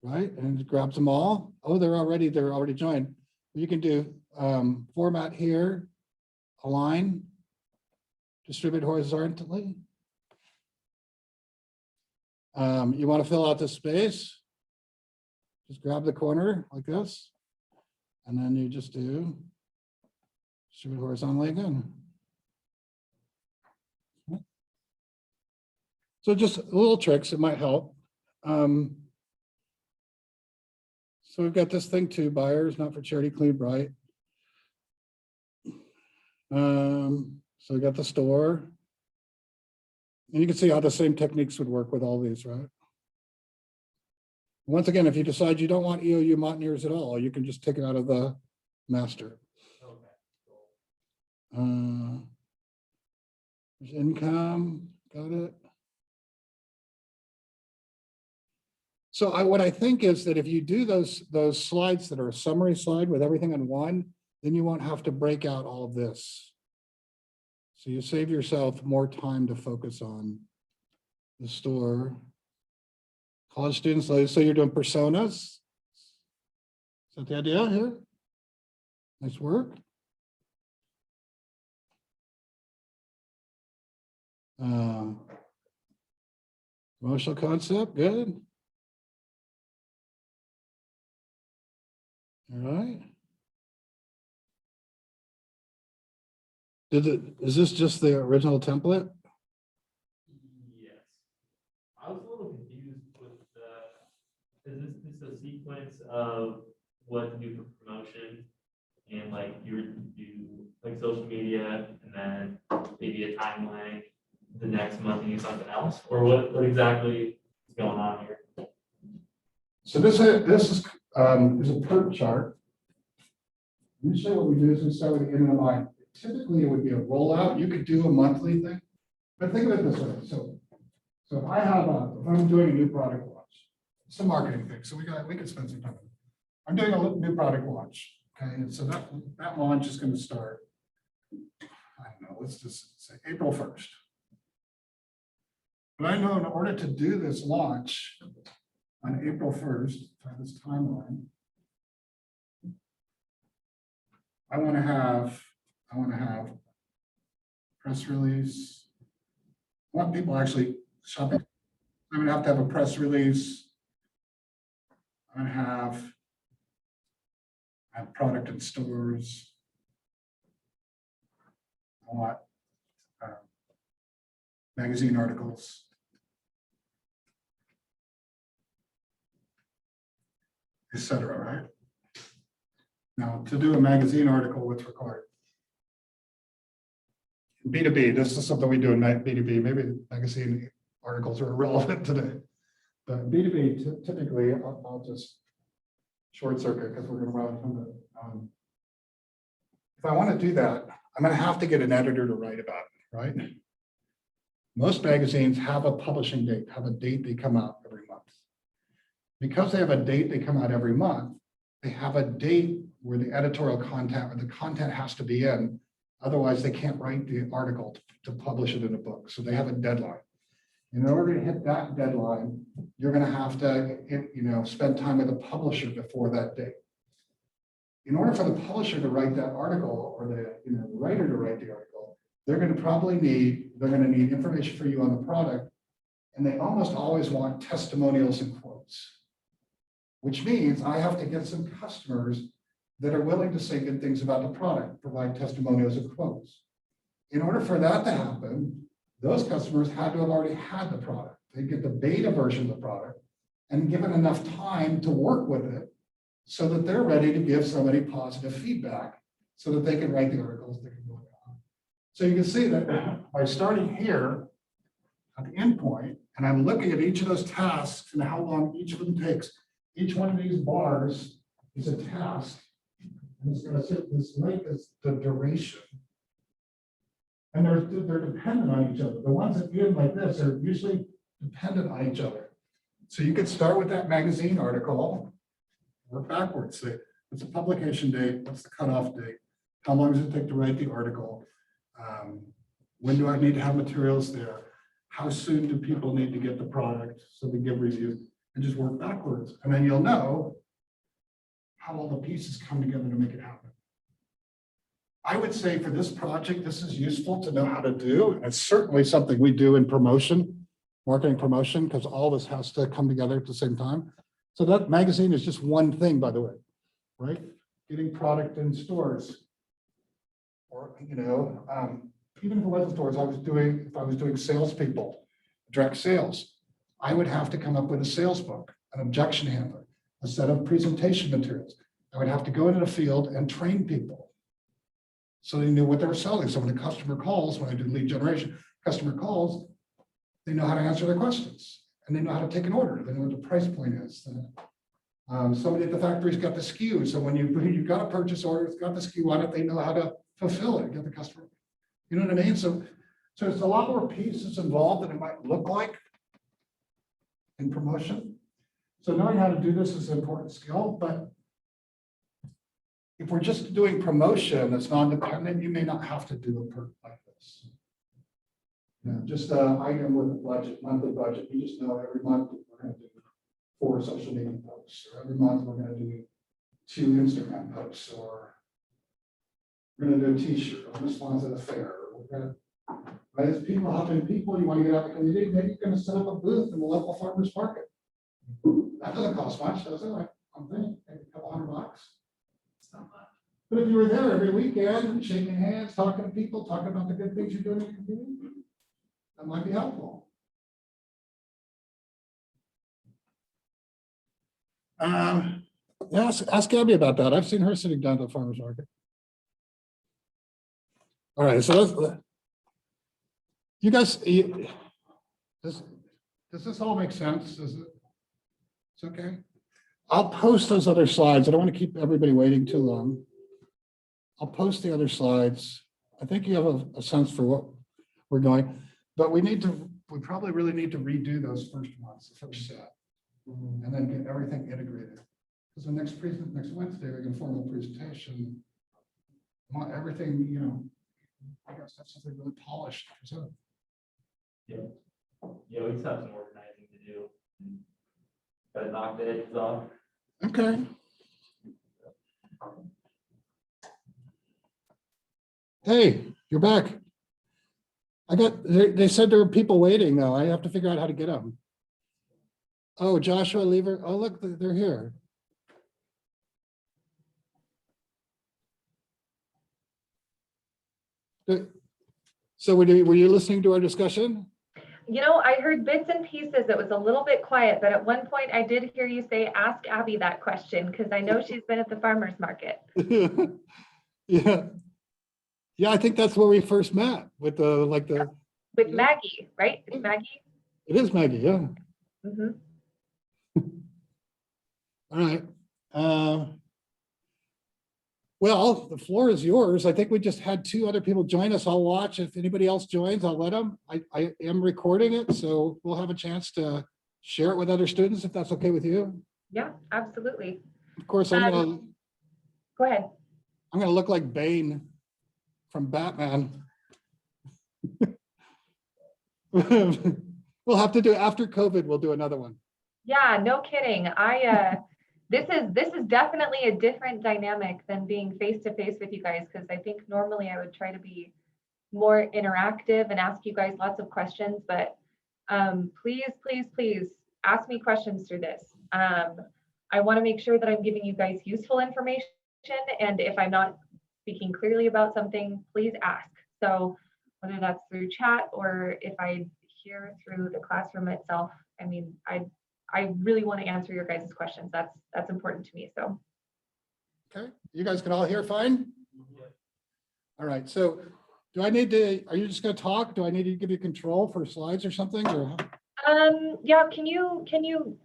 Right, and it grabs them all. Oh, they're already joined. You can do format here, align, distribute horizontally. You want to fill out the space. Just grab the corner like this, and then you just do distribute horizontally again. So just little tricks, it might help. So we've got this thing too, buyers, not for charity, clean, bright. So we got the store. And you can see how the same techniques would work with all these, right? Once again, if you decide you don't want EOU Mountaineers at all, you can just take it out of the master. There's income, got it. So what I think is that if you do those slides that are a summary slide with everything in one, then you won't have to break out all of this. So you save yourself more time to focus on the store. College students, so you're doing personas. Is that the idea here? Nice work. Emotional concept, good. All right. Is this just the original template? Yes. I was a little confused with is this a sequence of what to do for promotion? And like you would do like social media and then maybe a timeline the next month you do something else? Or what exactly is going on here? So this is a PERT chart. Usually what we do is we start with the end of the line. Typically it would be a rollout. You could do a monthly thing, but think of it this way. So if I'm doing a new product launch, it's a marketing thing. So we could spend some time. I'm doing a new product launch. Okay, and so that launch is going to start, I don't know, let's just say April 1st. But I know in order to do this launch on April 1st, try this timeline, I want to have press release. I want people actually shopping. I'm going to have a press release. I'm going to have product in stores. I want magazine articles. Etc. Right? Now, to do a magazine article, what's required? B2B, this is something we do in B2B. Maybe magazine articles are irrelevant today. But B2B, typically, I'll just short circuit because we're going to run from it. If I want to do that, I'm going to have to get an editor to write about it, right? Most magazines have a publishing date, have a date they come out every month. Because they have a date they come out every month, they have a date where the editorial content or the content has to be in. Otherwise, they can't write the article to publish it in a book. So they have a deadline. In order to hit that deadline, you're going to have to, spend time with the publisher before that date. In order for the publisher to write that article or the writer to write the article, they're going to need information for you on the product, and they almost always want testimonials and quotes, which means I have to get some customers that are willing to say good things about the product, provide testimonials and quotes. In order for that to happen, those customers had to have already had the product. They get the beta version of the product and given enough time to work with it so that they're ready to give somebody positive feedback so that they can write the articles they can work on. So you can see that by starting here at the end point, and I'm looking at each of those tasks and how long each of them takes. Each one of these bars is a task. And it's going to sit this length is the duration. And they're dependent on each other. The ones that end like this are usually dependent on each other. So you could start with that magazine article, work backwards, say, what's the publication date? What's the cutoff date? How long does it take to write the article? When do I need to have materials there? How soon do people need to get the product so they give reviews? And just work backwards. And then you'll know how all the pieces come together to make it happen. I would say for this project, this is useful to know how to do. And it's certainly something we do in promotion, marketing promotion, because all this has to come together at the same time. So that magazine is just one thing, by the way, right? Getting product in stores. Or, even if it wasn't stores, if I was doing salespeople, direct sales. I would have to come up with a sales book, an objection handler, a set of presentation materials. I would have to go into the field and train people. So they knew what they were selling. So when a customer calls, when I do lead generation, customer calls, they know how to answer their questions and they know how to take an order. They know what the price point is. Somebody at the factory's got the SKU. So when you got a purchase order, it's got the SKU on it, they know how to fulfill it, get the customer. You know what I mean? So it's a lot more pieces involved than it might look like in promotion. So knowing how to do this is an important skill, but if we're just doing promotion that's non-dependent, you may not have to do a perk like this. You know, just an item with a budget, monthly budget. You just know every month we're going to do 4 social media posts, or every month we're going to do 2 Instagram posts, or we're going to do a T-shirt, or this one's at a fair. We're going to, right, as people helping people, you want to get out in the community, maybe you're going to set up a booth in the local farmers market. That doesn't cost much, does it? Like, I'm thinking maybe a couple $100. But if you were there every weekend, shaking hands, talking to people, talking about the good things you're doing in your community, that might be helpful. Yeah, ask Gabby about that. I've seen her sitting down at the farmer's market. All right, so let's, you guys, does this all make sense? Is it? It's okay. I'll post those other slides. I don't want to keep everybody waiting too long. I'll post the other slides. I think you have a sense for what we're going, but we probably really need to redo those first ones, the first set, and then get everything integrated. Because the next Wednesday, we're going to formal presentation. I want everything, you know, I guess that's something really polished. So, Yeah, we just have some organizing to do. Gotta knock the edges off. okay. Hey, you're back. They said there were people waiting though. I have to figure out how to get them. Oh, Joshua Lever. Oh, look, they're here. So were you listening to our discussion? You know, I heard bits and pieces. It was a little bit quiet, but at one point I did hear you say, ask Abby that question, because I know she's been at the farmer's market. Yeah. Yeah, I think that's where we first met with With Maggie, right? It's Maggie? It is Maggie, yeah. Mhm. All right. Well, the floor is yours. I think we just had 2 other people join us. I'll watch. If anybody else joins, I'll let them. I am recording it, so we'll have a chance to share it with other students if that's okay with you. Yeah, absolutely. Of course, Go ahead. I'm gonna look like Bane from Batman. We'll have to do after COVID. We'll do another one. Yeah, no kidding. This is definitely a different dynamic than being face to face with you guys, because I think normally I would try to be more interactive and ask you guys lots of questions, but please ask me questions through this. I want to make sure that I'm giving you guys useful information, and if I'm not speaking clearly about something, please ask. So whether that's through chat or if I hear through the classroom itself, I mean, I really want to answer your guys' questions. That's important to me. So. Okay, you guys can all hear fine? All right, so are you just gonna talk? Do I need to give you control for slides or something? Or Yeah, can you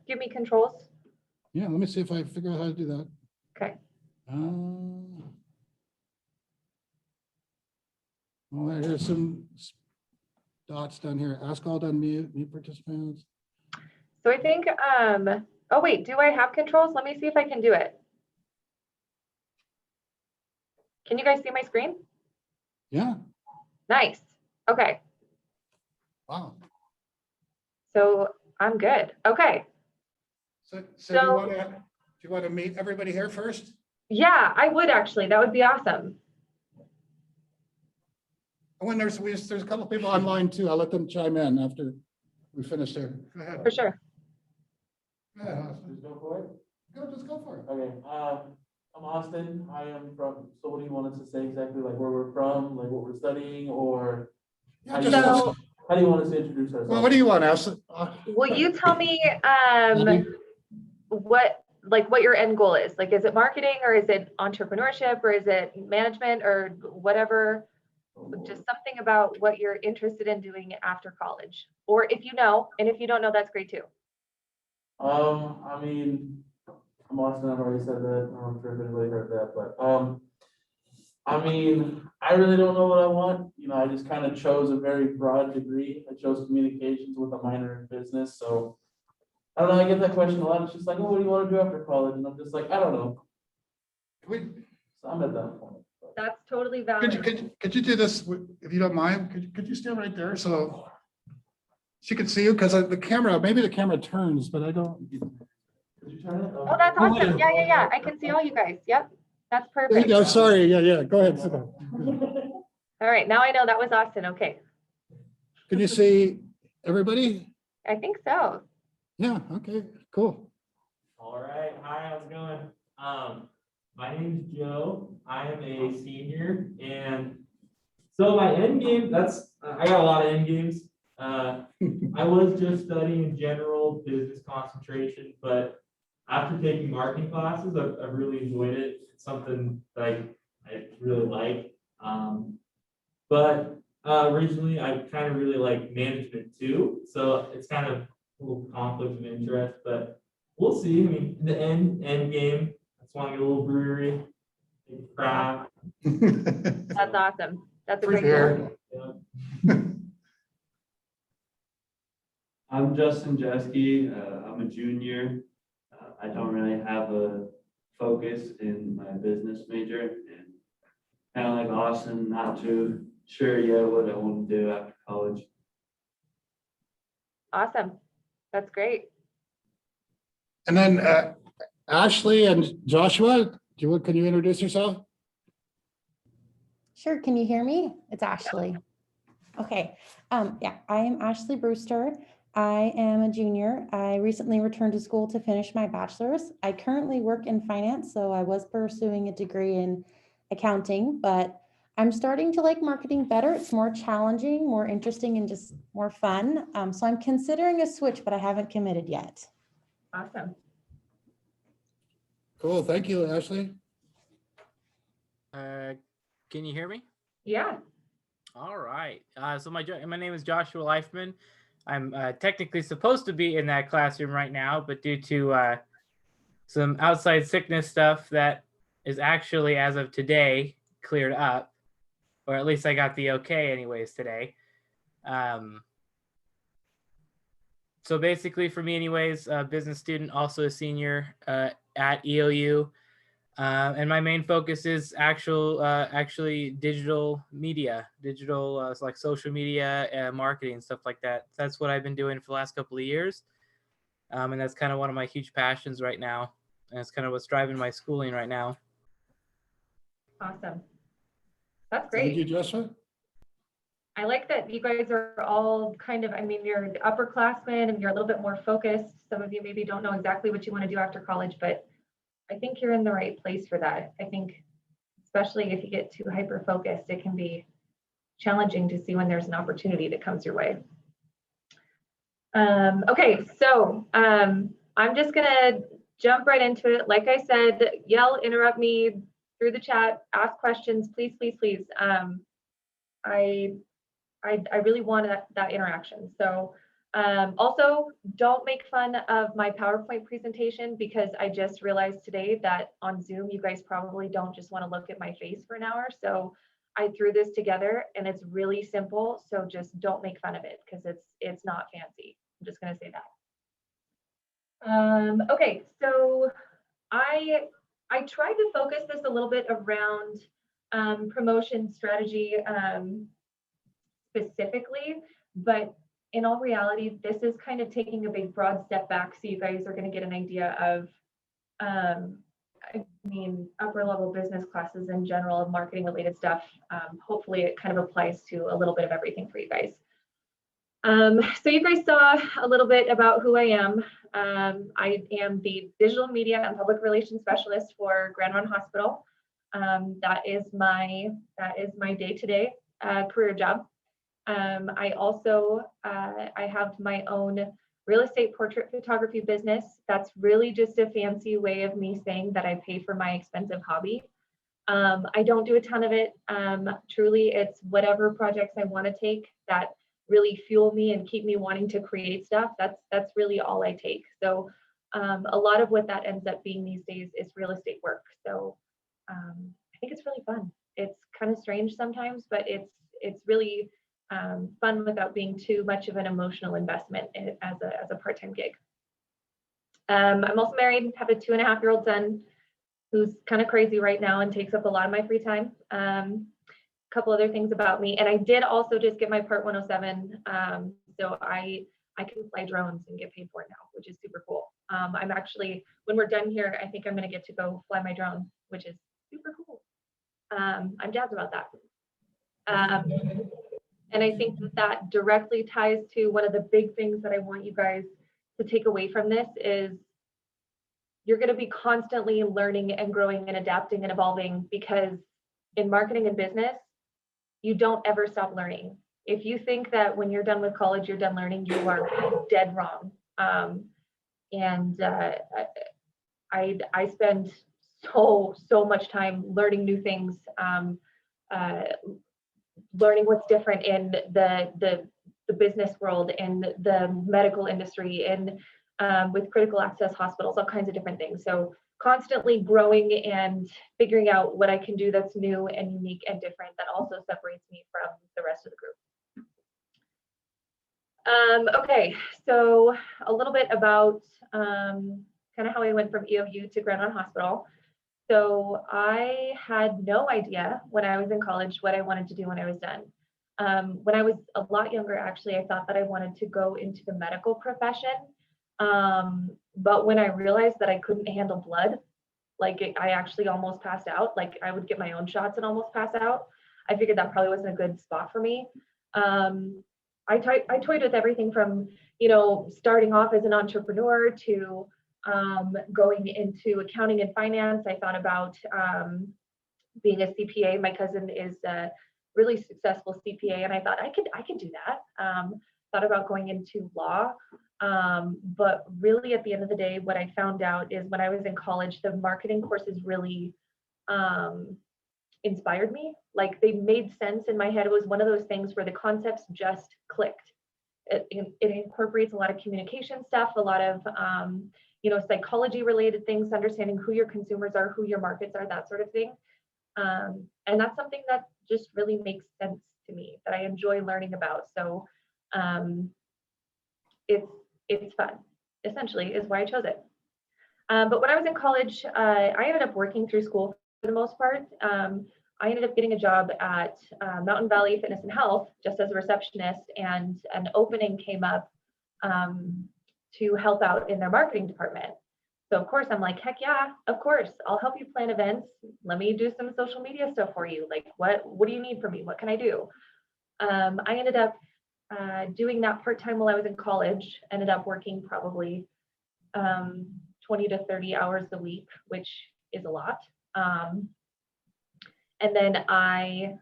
give me controls? yeah, let me see if I figure out how to do that. Okay. Well, there's some dots down here. Ask all to unmute, mute participants. So I think, oh wait, do I have controls? Let me see if I can do it. Can you guys see my screen? Yeah. Nice. Okay. Wow. So I'm good. Okay. So do you want to meet everybody here first? Yeah, I would actually. That would be awesome. And when there's a couple of people online too, I'll let them chime in after we finish there. Go ahead. For sure. Go ahead, Austin. Just go for it. Just go for it. Okay, I'm Austin. I am from, so what do you want us to say exactly? Like where we're from, like what we're studying, or? Yeah, how just you- So How do you want us to introduce ourselves? Well, what do you want, Ashley? Will you tell me Maybe. what your end goal is? Like, is it marketing or is it entrepreneurship or is it management or whatever? Just something about what you're interested in doing after college. Or if you know, and if you don't know, that's great too. I mean, I'm Austin, I've already said that, I'm not sure if anybody heard that, but, I mean, I really don't know what I want, you know, I just kind of chose a very broad degree, I chose communications with a minor in business, so. I don't know, I get that question a lot, it's just like, oh, what do you want to do after college, and I'm just like, I don't know, so I'm at that point. That's totally Could you, valid. could you do this, if you don't mind? Could you stand right there so she could see you? Because the camera, maybe the camera turns, but I don't. Did you turn it? Oh, that's awesome. Yeah. I can see all you guys. Yep. That's There you perfect. go. Sorry. Yeah. Go ahead. Sit down. All right. Now I know that was Austin. Okay. Can you see everybody? I think so. Yeah. Okay. Cool. All right, hi, how's it going? My name's Joe. I am a senior, and so my end game, I got a lot of end games. I was just studying general business concentration, but after taking marketing classes, I've really enjoyed it. It's something that I really like. But originally, I kind of really like management too, so it's kind of a little conflict of interest, but we'll see. I mean, in the end game, I just want to get a little brewery, craft. That's awesome. That's a Free great beer. goal. Yeah. I'm Justin Jeske. I'm a junior. I don't really have a focus in my business major, and kind of like Austin, not too sure yet what I want to do after college. Awesome. That's great. And then Ashley and Joshua, can you introduce yourself? Sure, can you hear me? It's Ashley. Okay, yeah, I am Ashley Brewster. I am a junior. I recently returned to school to finish my bachelor's. I currently work in finance, so I was pursuing a degree in accounting, but I'm starting to like marketing better. It's more challenging, more interesting, and just more fun. So I'm considering a switch, but I haven't committed yet. Awesome. Cool. Thank you, Ashley. Can you hear me? Yeah. All right. So my name is Joshua Leifman. I'm technically supposed to be in that classroom right now, but due to some outside sickness stuff that is actually, as of today, cleared up, or at least I got the okay anyways today. So basically for me anyways, business student, also a senior at EOU. And my main focus is actually digital media, like social media, marketing, stuff like that. That's what I've been doing for the last couple of years. And that's kind of one of my huge passions right now. And it's kind of what's driving my schooling right now. Awesome. That's Thank you, great. Joshua. I like that you guys are all kind of, I mean, you're upperclassmen and you're a little bit more focused. Some of you maybe don't know exactly what you want to do after college, but I think you're in the right place for that. I think, especially if you get too hyper-focused, it can be challenging to see when there's an opportunity that comes your way. Okay, so I'm just gonna jump right into it. Like I said, yell, interrupt me through the chat, ask questions, please, please, please. I really want that interaction. So also, don't make fun of my PowerPoint presentation because I just realized today that on Zoom, you guys probably don't just want to look at my face for an hour. So I threw this together and it's really simple. So just don't make fun of it because it's not fancy. I'm just going to say that. Okay, so I tried to focus this a little bit around promotion strategy specifically, but in all reality, this is kind of taking a big broad step back. So you guys are going to get an idea of, I mean, upper level business classes in general of marketing related stuff. Hopefully it kind of applies to a little bit of everything for you guys. So you guys saw a little bit about who I am. I am the digital media and public relations specialist for Grande Ronde Hospital. That is my day-to-day career job. I also, I have my own real estate portrait photography business. That's really just a fancy way of me saying that I pay for my expensive hobby. I don't do a ton of it. Truly, it's whatever projects I want to take that really fuel me and keep me wanting to create stuff. That's really all I take. So a lot of what that ends up being these days is real estate work. So I think it's really fun. It's kind of strange sometimes, but it's really fun without being too much of an emotional investment as a part-time gig. I'm also married, have a 2.5-year-old son who's kind of crazy right now and takes up a lot of my free time. A couple other things about me, and I did also just get my Part 107, so I can fly drones and get paid for it now, which is super cool. I'm actually, when we're done here, I think I'm gonna get to go fly my drone, which is super cool. I'm jazzed about that. And I think that directly ties to one of the big things that I want you guys to take away from this is you're going to be constantly learning and growing and adapting and evolving, because in marketing and business, you don't ever stop learning. If you think that when you're done with college, you're done learning, you are dead wrong. I spend so much time learning new things, learning what's different in the business world, in the medical industry, and with critical access hospitals, all kinds of different things. So constantly growing and figuring out what I can do that's new and unique and different that also separates me from the rest of the group. Okay, so a little bit about kind of how I went from EOU to Grande Ronde Hospital. So I had no idea when I was in college what I wanted to do when I was done. When I was a lot younger, actually, I thought that I wanted to go into the medical profession. But when I realized that I couldn't handle blood, I actually almost passed out. Like I would get my own shots and almost pass out. I figured that probably wasn't a good spot for me. I toyed with everything from, starting off as an entrepreneur to going into accounting and finance. I thought about being a CPA. My cousin is a really successful CPA, and I thought I could do that. Thought about going into law, but really at the end of the day, what I found out is when I was in college, the marketing courses really inspired me. Like they made sense in my head. It was one of those things where the concepts just clicked. It incorporates a lot of communication stuff, a lot of psychology related things, understanding who your consumers are, who your markets are, that sort of thing. And that's something that just really makes sense to me, that I enjoy learning about. So it's fun, essentially, is why I chose it. But when I was in college, I ended up working through school for the most part. I ended up getting a job at Mountain Valley Fitness and Health just as a receptionist, and an opening came up to help out in their marketing department. So of course I'm like, heck yeah, of course, I'll help you plan events. Let me do some social media stuff for you. Like, what do you need from me? What can I do? I ended up doing that part-time while I was in college, ended up working probably 20 to 30 hours a week, which is a lot. And then I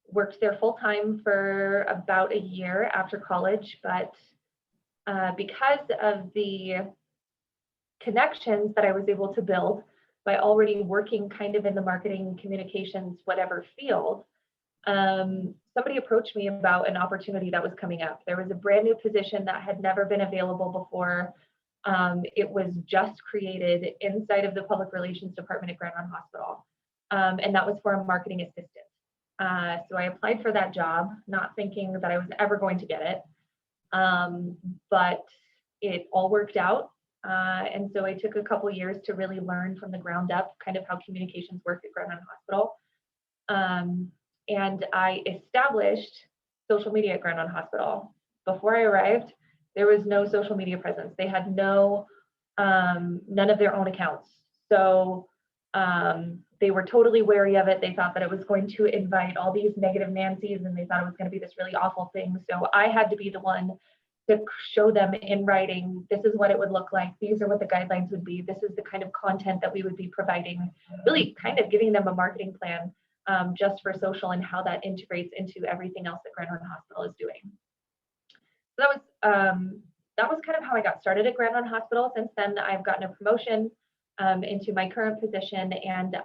worked there full-time for about a year after college, but because of the connections that I was able to build by already working kind of in the marketing, communications, whatever field, somebody approached me about an opportunity that was coming up. There was a brand new position that had never been available before. It was just created inside of the public relations department at Grande Ronde Hospital. And that was for a marketing assistant. So I applied for that job, not thinking that I was ever going to get it. But it all worked out. And so I took a couple years to really learn from the ground up kind of how communications work at Grande Ronde Hospital. And I established social media at Grande Ronde Hospital. Before I arrived, there was no social media presence. They had none of their own accounts. So they were totally wary of it. They thought that it was going to invite all these negative Nancys, and they thought it was going to be this really awful thing. So I had to be the one to show them in writing, this is what it would look like. These are what the guidelines would be. This is the kind of content that we would be providing, really kind of giving them a marketing plan. just for social and how that integrates into everything else that Grande Ronde Hospital is doing. So that was kind of how I got started at Grande Ronde Hospital. Since then, I've gotten a promotion into my current position, and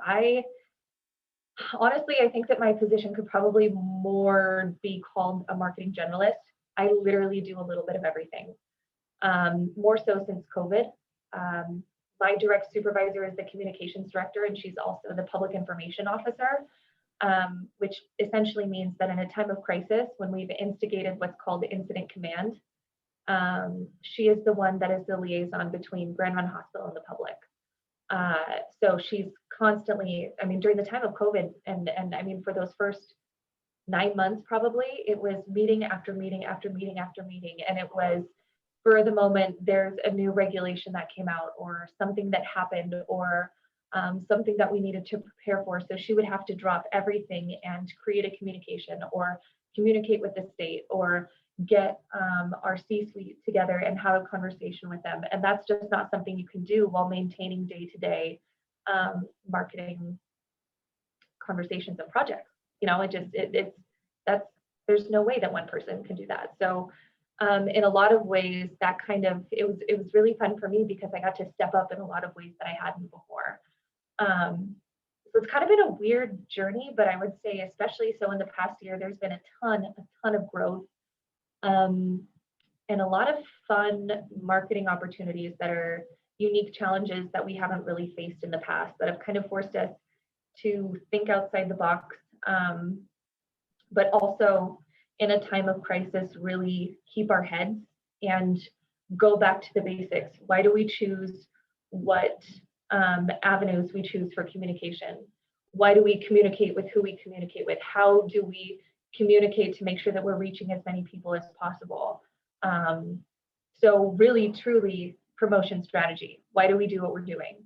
honestly, I think that my position could probably more be called a marketing generalist. I literally do a little bit of everything, more so since COVID. My direct supervisor is the communications director, and she's also the public information officer, which essentially means that in a time of crisis, when we've instigated what's called incident command, she is the one that is the liaison between Grande Ronde Hospital and the public. So she's constantly, I mean, during the time of COVID, and I mean, for those first 9 months, probably, it was meeting after meeting after meeting after meeting. And it was, for the moment, there's a new regulation that came out, or something that happened, or something that we needed to prepare for. So she would have to drop everything and create a communication, or communicate with the state, or get our C-suite together and have a conversation with them. And that's just not something you can do while maintaining day-to-day marketing conversations and projects. You know, there's no way that one person can do that. So in a lot of ways, that kind of, it was really fun for me, because I got to step up in a lot of ways that I hadn't before. So it's kind of been a weird journey, but I would say, especially so in the past year, there's been a ton of growth, and a lot of fun marketing opportunities that are unique challenges that we haven't really faced in the past, that have kind of forced us to think outside the box, but also in a time of crisis, really keep our heads and go back to the basics. Why do we choose what avenues we choose for communication? Why do we communicate with who we communicate with? How do we communicate to make sure that we're reaching as many people as possible? So really, truly, promotion strategy. Why do we do what we're doing?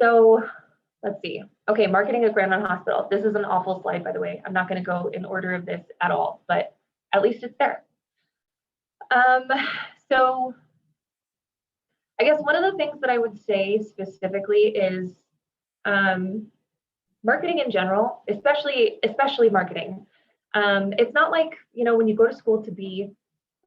So let's see. Okay, marketing at Grande Ronde Hospital. This is an awful slide, by the way. I'm not going to go in order of this at all, but at least it's there. So I guess one of the things that I would say specifically is marketing in general, especially marketing. It's not like, you know, when you go to school to be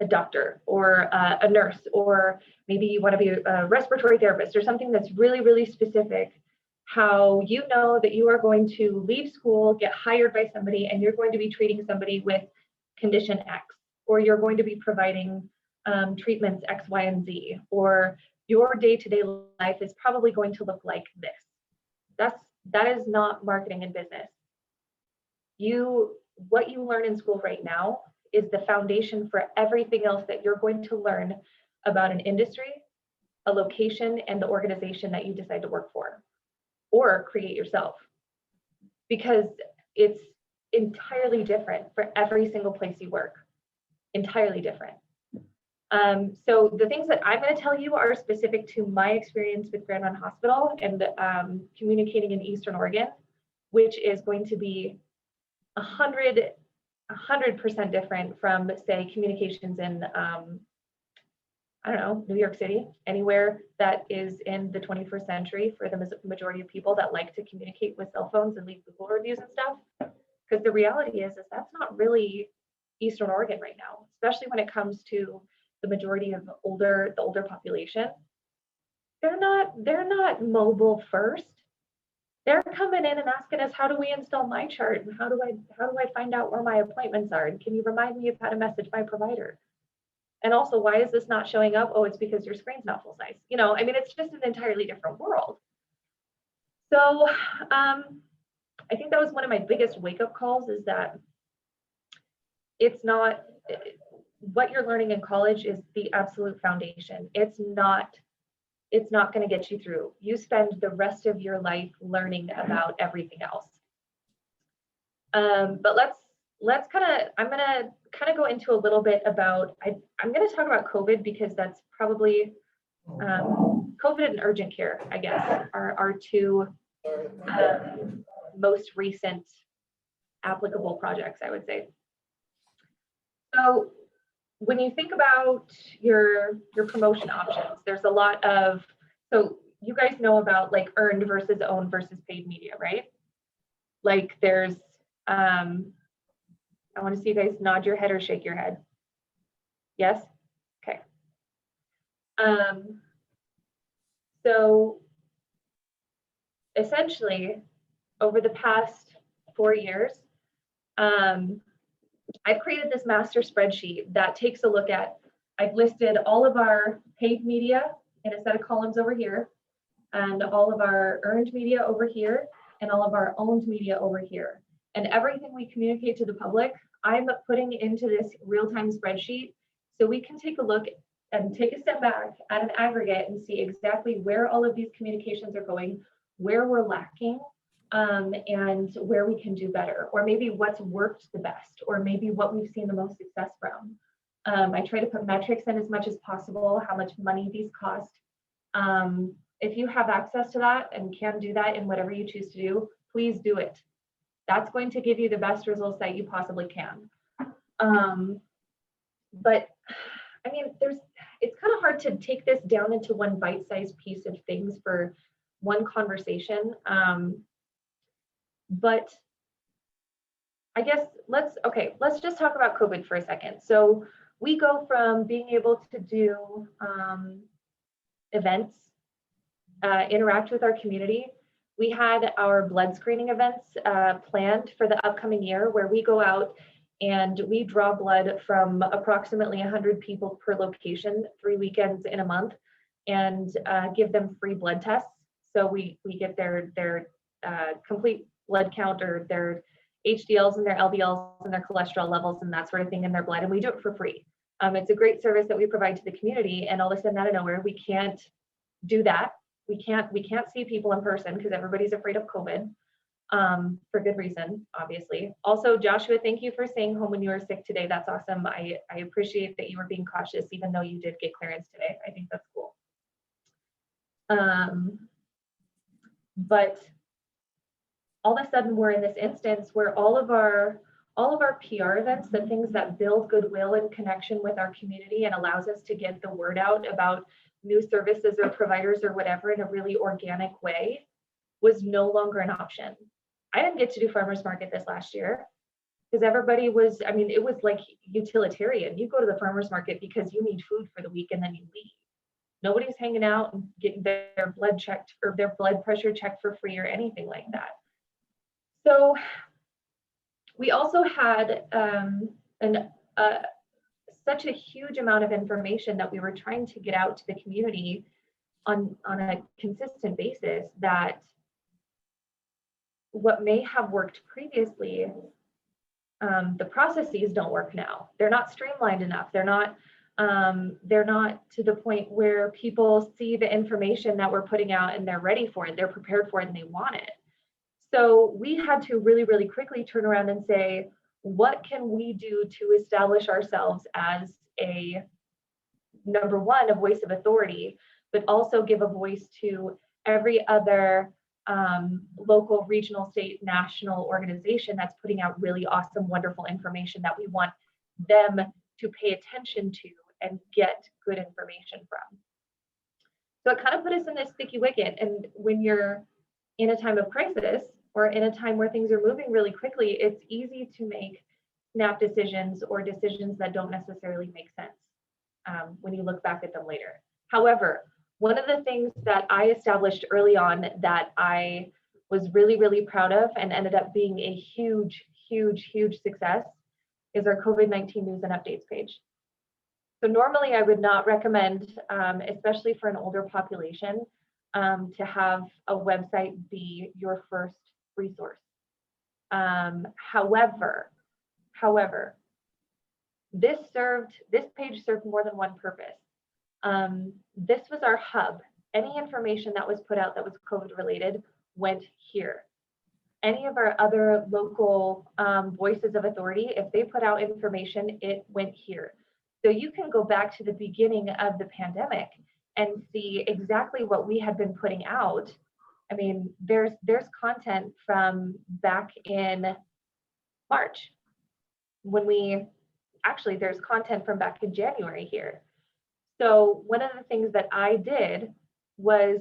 a doctor or a nurse, or maybe you want to be a respiratory therapist or something that's really, really specific, how you know that you are going to leave school, get hired by somebody, and you're going to be treating somebody with condition X, or you're going to be providing treatments X, Y, and Z, or your day-to-day life is probably going to look like this. That is not marketing and business. What you learn in school right now is the foundation for everything else that you're going to learn about an industry, a location, and the organization that you decide to work for or create yourself. Because it's entirely different for every single place you work. Entirely different. So the things that I'm going to tell you are specific to my experience with Grande Ronde Hospital and communicating in Eastern Oregon, which is going to be 100% different from, say, communications in, I don't know, New York City, anywhere that is in the 21st century for the majority of people that like to communicate with cell phones and leave Google reviews and stuff. Because the reality is that's not really Eastern Oregon right now, especially when it comes to the majority of the older population. They're not mobile first. They're coming in and asking us, how do we install my chart? And how do I find out where my appointments are? And can you remind me of how to message my provider? And also, why is this not showing up? Oh, it's because your screen's not full size. You know, I mean, it's just an entirely different world. So I think that was one of my biggest wake-up calls, is that it's not, what you're learning in college is the absolute foundation. It's not going to get you through. You spend the rest of your life learning about everything else. But let's I'm going to kind of go into a little bit about, I'm going to talk about COVID, because that's probably COVID and urgent care, I guess, are our two most recent applicable projects, I would say. So when you think about your promotion options, there's a lot of, so you guys know about like earned versus owned versus paid media, right? Like there's, I want to see you guys nod your head or shake your head. Yes? Okay. So essentially, over the past 4 years, I've created this master spreadsheet that takes a look at, I've listed all of our paid media in a set of columns over here, and all of our earned media over here, and all of our owned media over here. And everything we communicate to the public, I'm putting into this real-time spreadsheet so we can take a look and take a step back at an aggregate and see exactly where all of these communications are going, where we're lacking, and where we can do better, or maybe what's worked the best, or maybe what we've seen the most success from. I try to put metrics in as much as possible, how much money these cost. If you have access to that and can do that in whatever you choose to do, please do it. That's going to give you the best results that you possibly can. But I mean, it's kind of hard to take this down into one bite-sized piece of things for one conversation. But I guess let's just talk about COVID for a second. So we go from being able to do events, interact with our community. We had our blood screening events planned for the upcoming year, where we go out and we draw blood from approximately 100 people per location, 3 weekends in a month, and give them free blood tests. So we get their complete blood count, or their HDLs and their LDLs and their cholesterol levels and that sort of thing in their blood, and we do it for free. It's a great service that we provide to the community, and all of a sudden, out of nowhere, we can't do that. We can't see people in person because everybody's afraid of COVID, for good reason, obviously. Also, Joshua, thank you for staying home when you were sick today. That's awesome. I appreciate that you were being cautious, even though you did get clearance today. I think that's cool. But all of a sudden, we're in this instance where all of our PR events, the things that build goodwill and connection with our community and allows us to get the word out about new services or providers or whatever in a really organic way, was no longer an option. I didn't get to do farmers market this last year because everybody was, I mean, it was like utilitarian. You go to the farmers market because you need food for the week and then you leave. Nobody's hanging out and getting their blood checked or their blood pressure checked for free or anything like that. So we also had such a huge amount of information that we were trying to get out to the community on a consistent basis, that what may have worked previously, the processes don't work now. They're not streamlined enough. They're not to the point where people see the information that we're putting out and they're ready for it, they're prepared for it, and they want it. So we had to really, really quickly turn around and say, what can we do to establish ourselves as a, number one, a voice of authority, but also give a voice to every other local, regional, state, national organization that's putting out really awesome, wonderful information that we want them to pay attention to and get good information from. So it kind of put us in this sticky wicket. And when you're in a time of crisis or in a time where things are moving really quickly, it's easy to make snap decisions or decisions that don't necessarily make sense when you look back at them later. However, one of the things that I established early on that I was really, really proud of and ended up being a huge, huge, huge success is our COVID-19 news and updates page. So normally I would not recommend, especially for an older population, to have a website be your first resource. However, this page served more than one purpose. This was our hub. Any information that was put out that was COVID related went here. Any of our other local voices of authority, if they put out information, it went here. So you can go back to the beginning of the pandemic and see exactly what we had been putting out. I mean, there's content from back in March when there's content from back in January here. So one of the things that I did was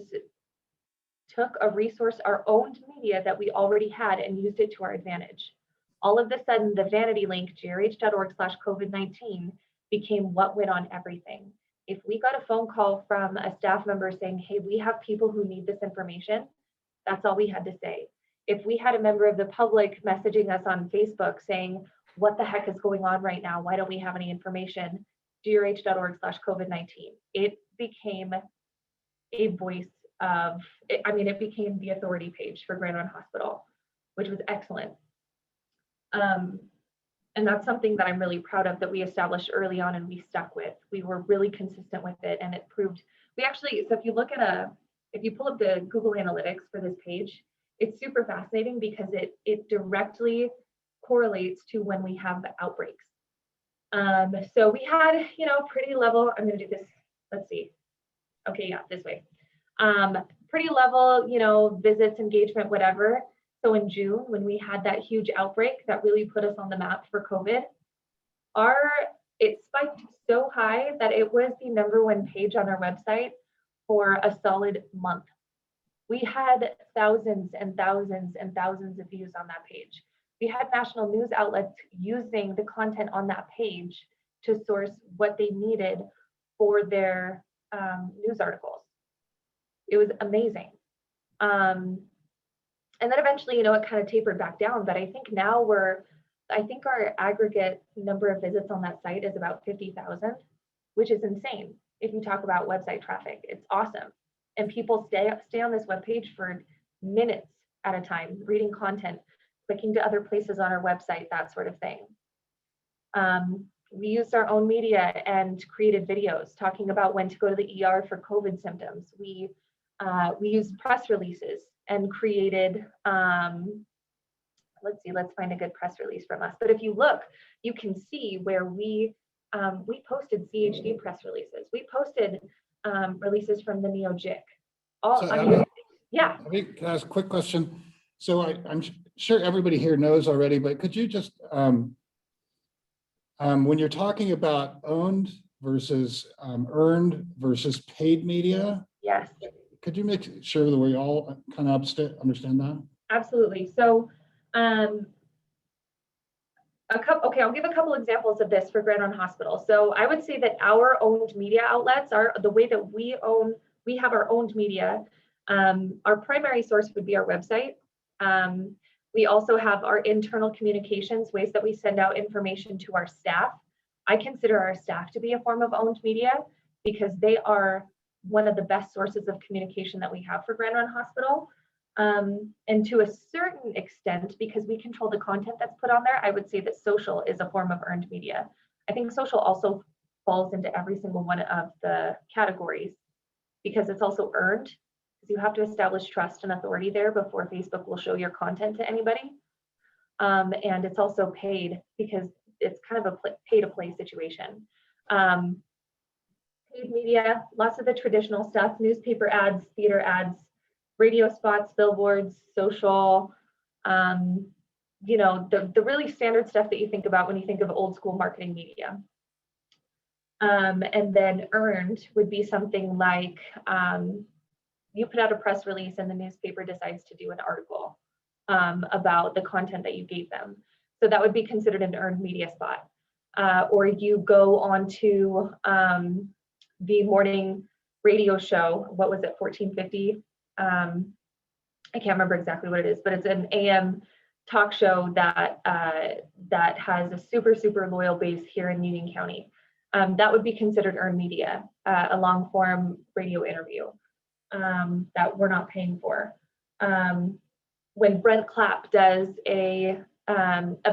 took a resource, our owned media that we already had, and used it to our advantage. All of a sudden, the vanity link, grh.org/COVID-19, became what went on everything. If we got a phone call from a staff member saying, hey, we have people who need this information, that's all we had to say. If we had a member of the public messaging us on Facebook saying, what the heck is going on right now? Why don't we have any information? grh.org/COVID-19. It became a voice of, it became the authority page for Grande Ronde Hospital, which was excellent. And that's something that I'm really proud of that we established early on and we stuck with. We were really consistent with it, and it proved, so if you look at if you pull up the Google Analytics for this page, it's super fascinating because it directly correlates to when we have outbreaks. So we had, pretty level, I'm gonna do this, let's see. Okay, yeah, this way. Pretty level, visits, engagement, whatever. So in June, when we had that huge outbreak that really put us on the map for COVID, it spiked so high that it was the #1 page on our website for a solid month. We had thousands and thousands and thousands of views on that page. We had national news outlets using the content on that page to source what they needed for their news articles. It was amazing. And then eventually, it kind of tapered back down, but I think now I think our aggregate number of visits on that site is about 50,000, which is insane. If you talk about website traffic, it's awesome. And people stay on this webpage for minutes at a time, reading content, clicking to other places on our website, that sort of thing. We used our own media and created videos talking about when to go to the ER for COVID symptoms. We used press releases and created, let's find a good press release from us. But if you look, you can see where we posted CHD press releases. We posted releases from the NeoJIC. Yeah. Can I ask a quick question? So I'm sure everybody here knows already, but could you just, when you're talking about owned versus earned versus paid media, Yes. could you make sure that we all kind of understand that? Absolutely. So, I'll give a couple examples of this for Grande Ronde Hospital. So I would say that our owned media outlets are the way that we have our owned media. Our primary source would be our website. We also have our internal communications, ways that we send out information to our staff. I consider our staff to be a form of owned media because they are one of the best sources of communication that we have for Grande Ronde Hospital. And to a certain extent, because we control the content that's put on there, I would say that social is a form of earned media. I think social also falls into every single one of the categories because it's also earned, because you have to establish trust and authority there before Facebook will show your content to anybody. And it's also paid because it's kind of a pay-to-play situation. Paid media, lots of the traditional stuff, newspaper ads, theater ads, radio spots, billboards, social, the really standard stuff that you think about when you think of old school marketing media. And then earned would be something like you put out a press release and the newspaper decides to do an article about the content that you gave them. So that would be considered an earned media spot. Or you go on to the morning radio show, what was it, 1450? I can't remember exactly what it is, but it's an AM talk show that has a super, super loyal base here in Union County. That would be considered earned media, a long form radio interview that we're not paying for. When Brent Clapp does a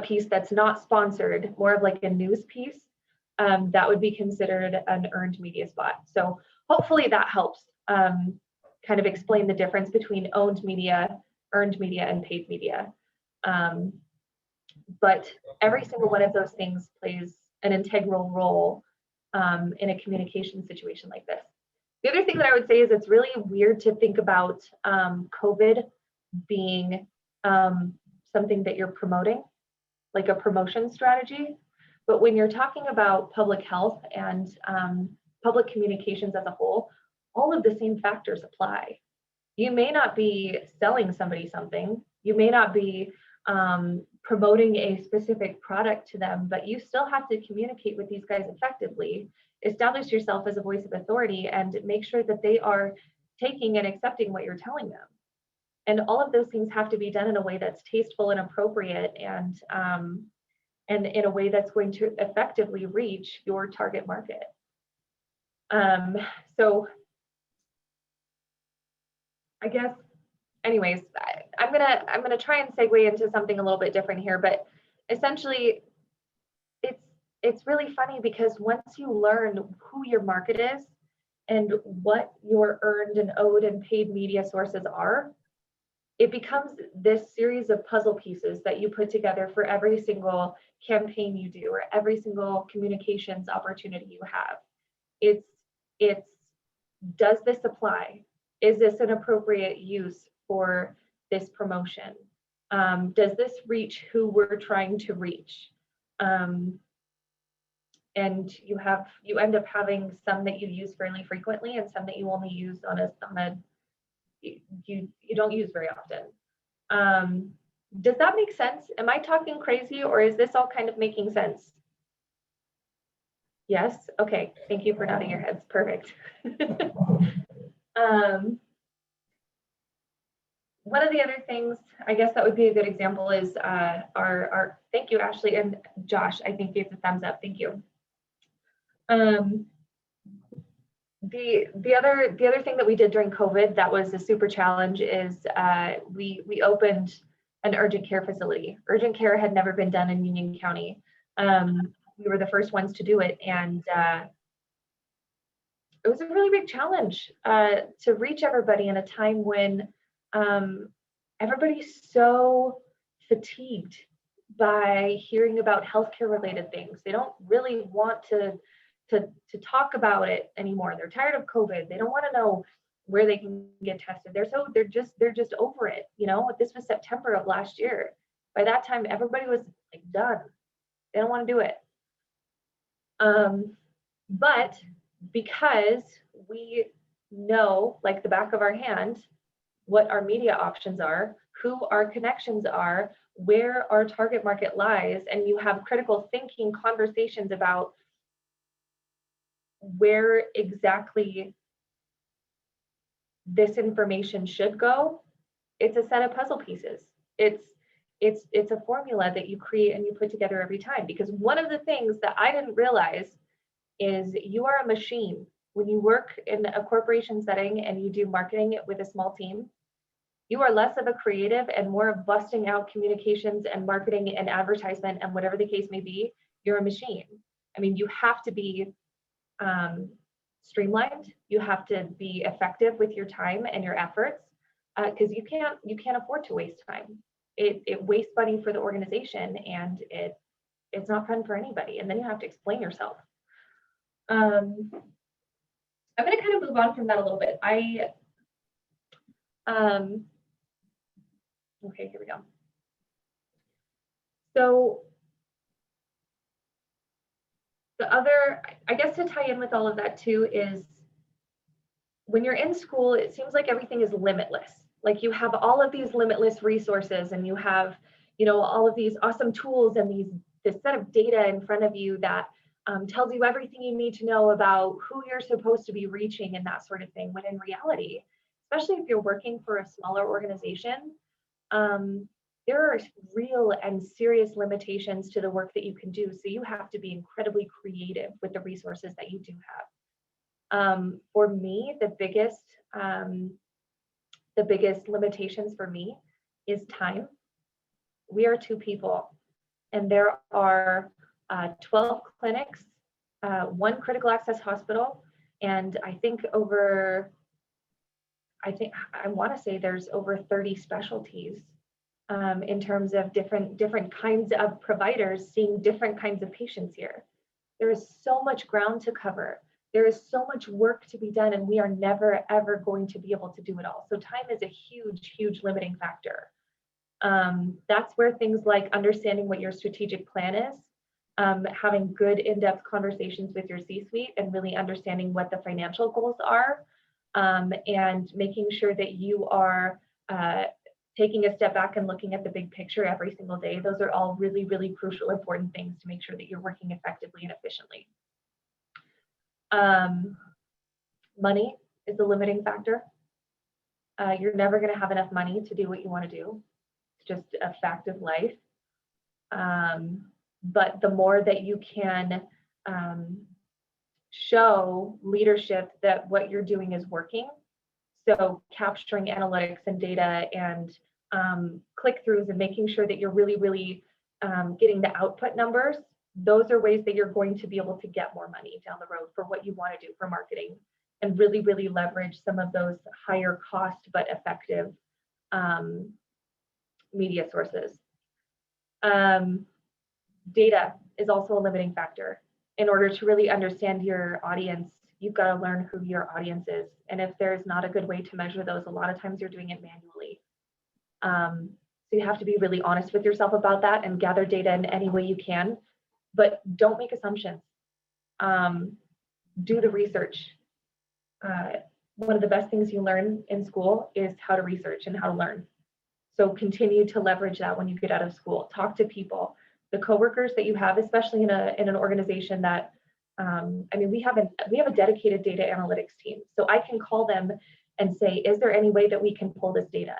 piece that's not sponsored, more of like a news piece, that would be considered an earned media spot. So hopefully that helps kind of explain the difference between owned media, earned media, and paid media. But every single one of those things plays an integral role in a communication situation like this. The other thing that I would say is it's really weird to think about COVID being something that you're promoting, like a promotion strategy. But when you're talking about public health and public communications as a whole, all of the same factors apply. You may not be selling somebody something. You may not be promoting a specific product to them, but you still have to communicate with these guys effectively, establish yourself as a voice of authority, and make sure that they are taking and accepting what you're telling them. And all of those things have to be done in a way that's tasteful and appropriate, and in a way that's going to effectively reach your target market. So I guess, anyways, I'm gonna try and segue into something a little bit different here, but essentially, it's really funny because once you learn who your market is and what your earned and owed and paid media sources are, it becomes this series of puzzle pieces that you put together for every single campaign you do or every single communications opportunity you have. It's does this apply? Is this an appropriate use for this promotion? Does this reach who we're trying to reach? And you end up having some that you use fairly frequently and some that you only use on a you don't use very often. Does that make sense? Am I talking crazy, or is this all kind of making sense? Yes? Okay, thank you for nodding your heads. Perfect. One of the other things, I guess that would be a good example is our thank you, Ashley, and Josh, I think gave the thumbs up. Thank you. The other thing that we did during COVID that was a super challenge is we opened an urgent care facility. Urgent care had never been done in Union County. We were the first ones to do it, and it was a really big challenge to reach everybody in a time when everybody's so fatigued by hearing about healthcare related things. They don't really want to talk about it anymore. They're tired of COVID. They don't want to know where they can get tested. They're just over it. You know, this was September of last year. By that time, everybody was like done. They don't want to do it. But because we know, like the back of our hand, what our media options are, who our connections are, where our target market lies, and you have critical thinking conversations about where exactly this information should go, it's a set of puzzle pieces. It's a formula that you create and you put together every time. Because one of the things that I didn't realize is you are a machine. When you work in a corporation setting and you do marketing with a small team, you are less of a creative and more of busting out communications and marketing and advertisement and whatever the case may be. You're a machine. I mean, you have to be streamlined. You have to be effective with your time and your efforts, because you can't afford to waste time. It wastes money for the organization, and it's not fun for anybody. And then you have to explain yourself. I'm going to kind of move on from that a little bit. Okay, here we go. So the other, I guess, to tie in with all of that too, is when you're in school, it seems like everything is limitless. Like you have all of these limitless resources, and you have, you know, all of these awesome tools and this set of data in front of you that tells you everything you need to know about who you're supposed to be reaching and that sort of thing. When in reality, especially if you're working for a smaller organization, there are real and serious limitations to the work that you can do. So you have to be incredibly creative with the resources that you do have. For me, the biggest limitations for me is time. We are 2 people, and there are 12 clinics, 1 critical access hospital, and I want to say there's over 30 specialties in terms of different kinds of providers seeing different kinds of patients here. There is so much ground to cover. There is so much work to be done, and we are never, ever going to be able to do it all. So time is a huge, huge limiting factor. That's where things like understanding what your strategic plan is, having good in-depth conversations with your C-suite, and really understanding what the financial goals are, and making sure that you are taking a step back and looking at the big picture every single day. Those are all really, really crucial, important things to make sure that you're working effectively and efficiently. Money is the limiting factor. You're never going to have enough money to do what you want to do. It's just a fact of life. But the more that you can show leadership that what you're doing is working, so capturing analytics and data and click-throughs and making sure that you're really, really getting the output numbers, those are ways that you're going to be able to get more money down the road for what you want to do for marketing, and really, really leverage some of those higher cost but effective media sources. Data is also a limiting factor. In order to really understand your audience, you've got to learn who your audience is. And if there's not a good way to measure those, a lot of times you're doing it manually. So you have to be really honest with yourself about that and gather data in any way you can, but don't make assumptions. Do the research. One of the best things you learn in school is how to research and how to learn. So continue to leverage that when you get out of school. Talk to people, the coworkers that you have, especially in an organization that, I mean, we have a dedicated data analytics team. So I can call them and say, is there any way that we can pull this data?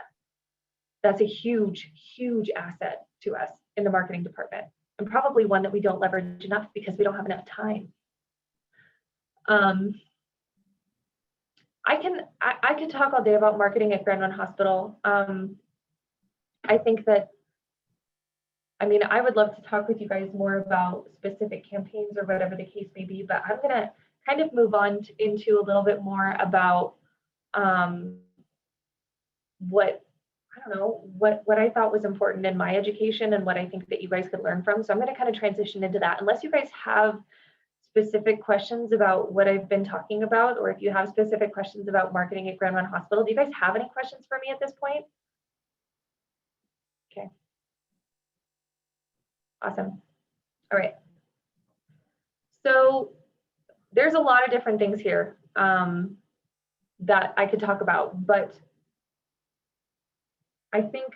That's a huge, huge asset to us in the marketing department, and probably one that we don't leverage enough because we don't have enough time. I could talk all day about marketing at Grande Ronde Hospital. I think that, I mean, I would love to talk with you guys more about specific campaigns or whatever the case may be, but I'm going to kind of move on into a little bit more about what I thought was important in my education and what I think that you guys could learn from. So I'm going to kind of transition into that. Unless you guys have specific questions about what I've been talking about, or if you have specific questions about marketing at Grande Ronde Hospital, do you guys have any questions for me at this point? Okay. Awesome. All right. So there's a lot of different things here that I could talk about, but I think,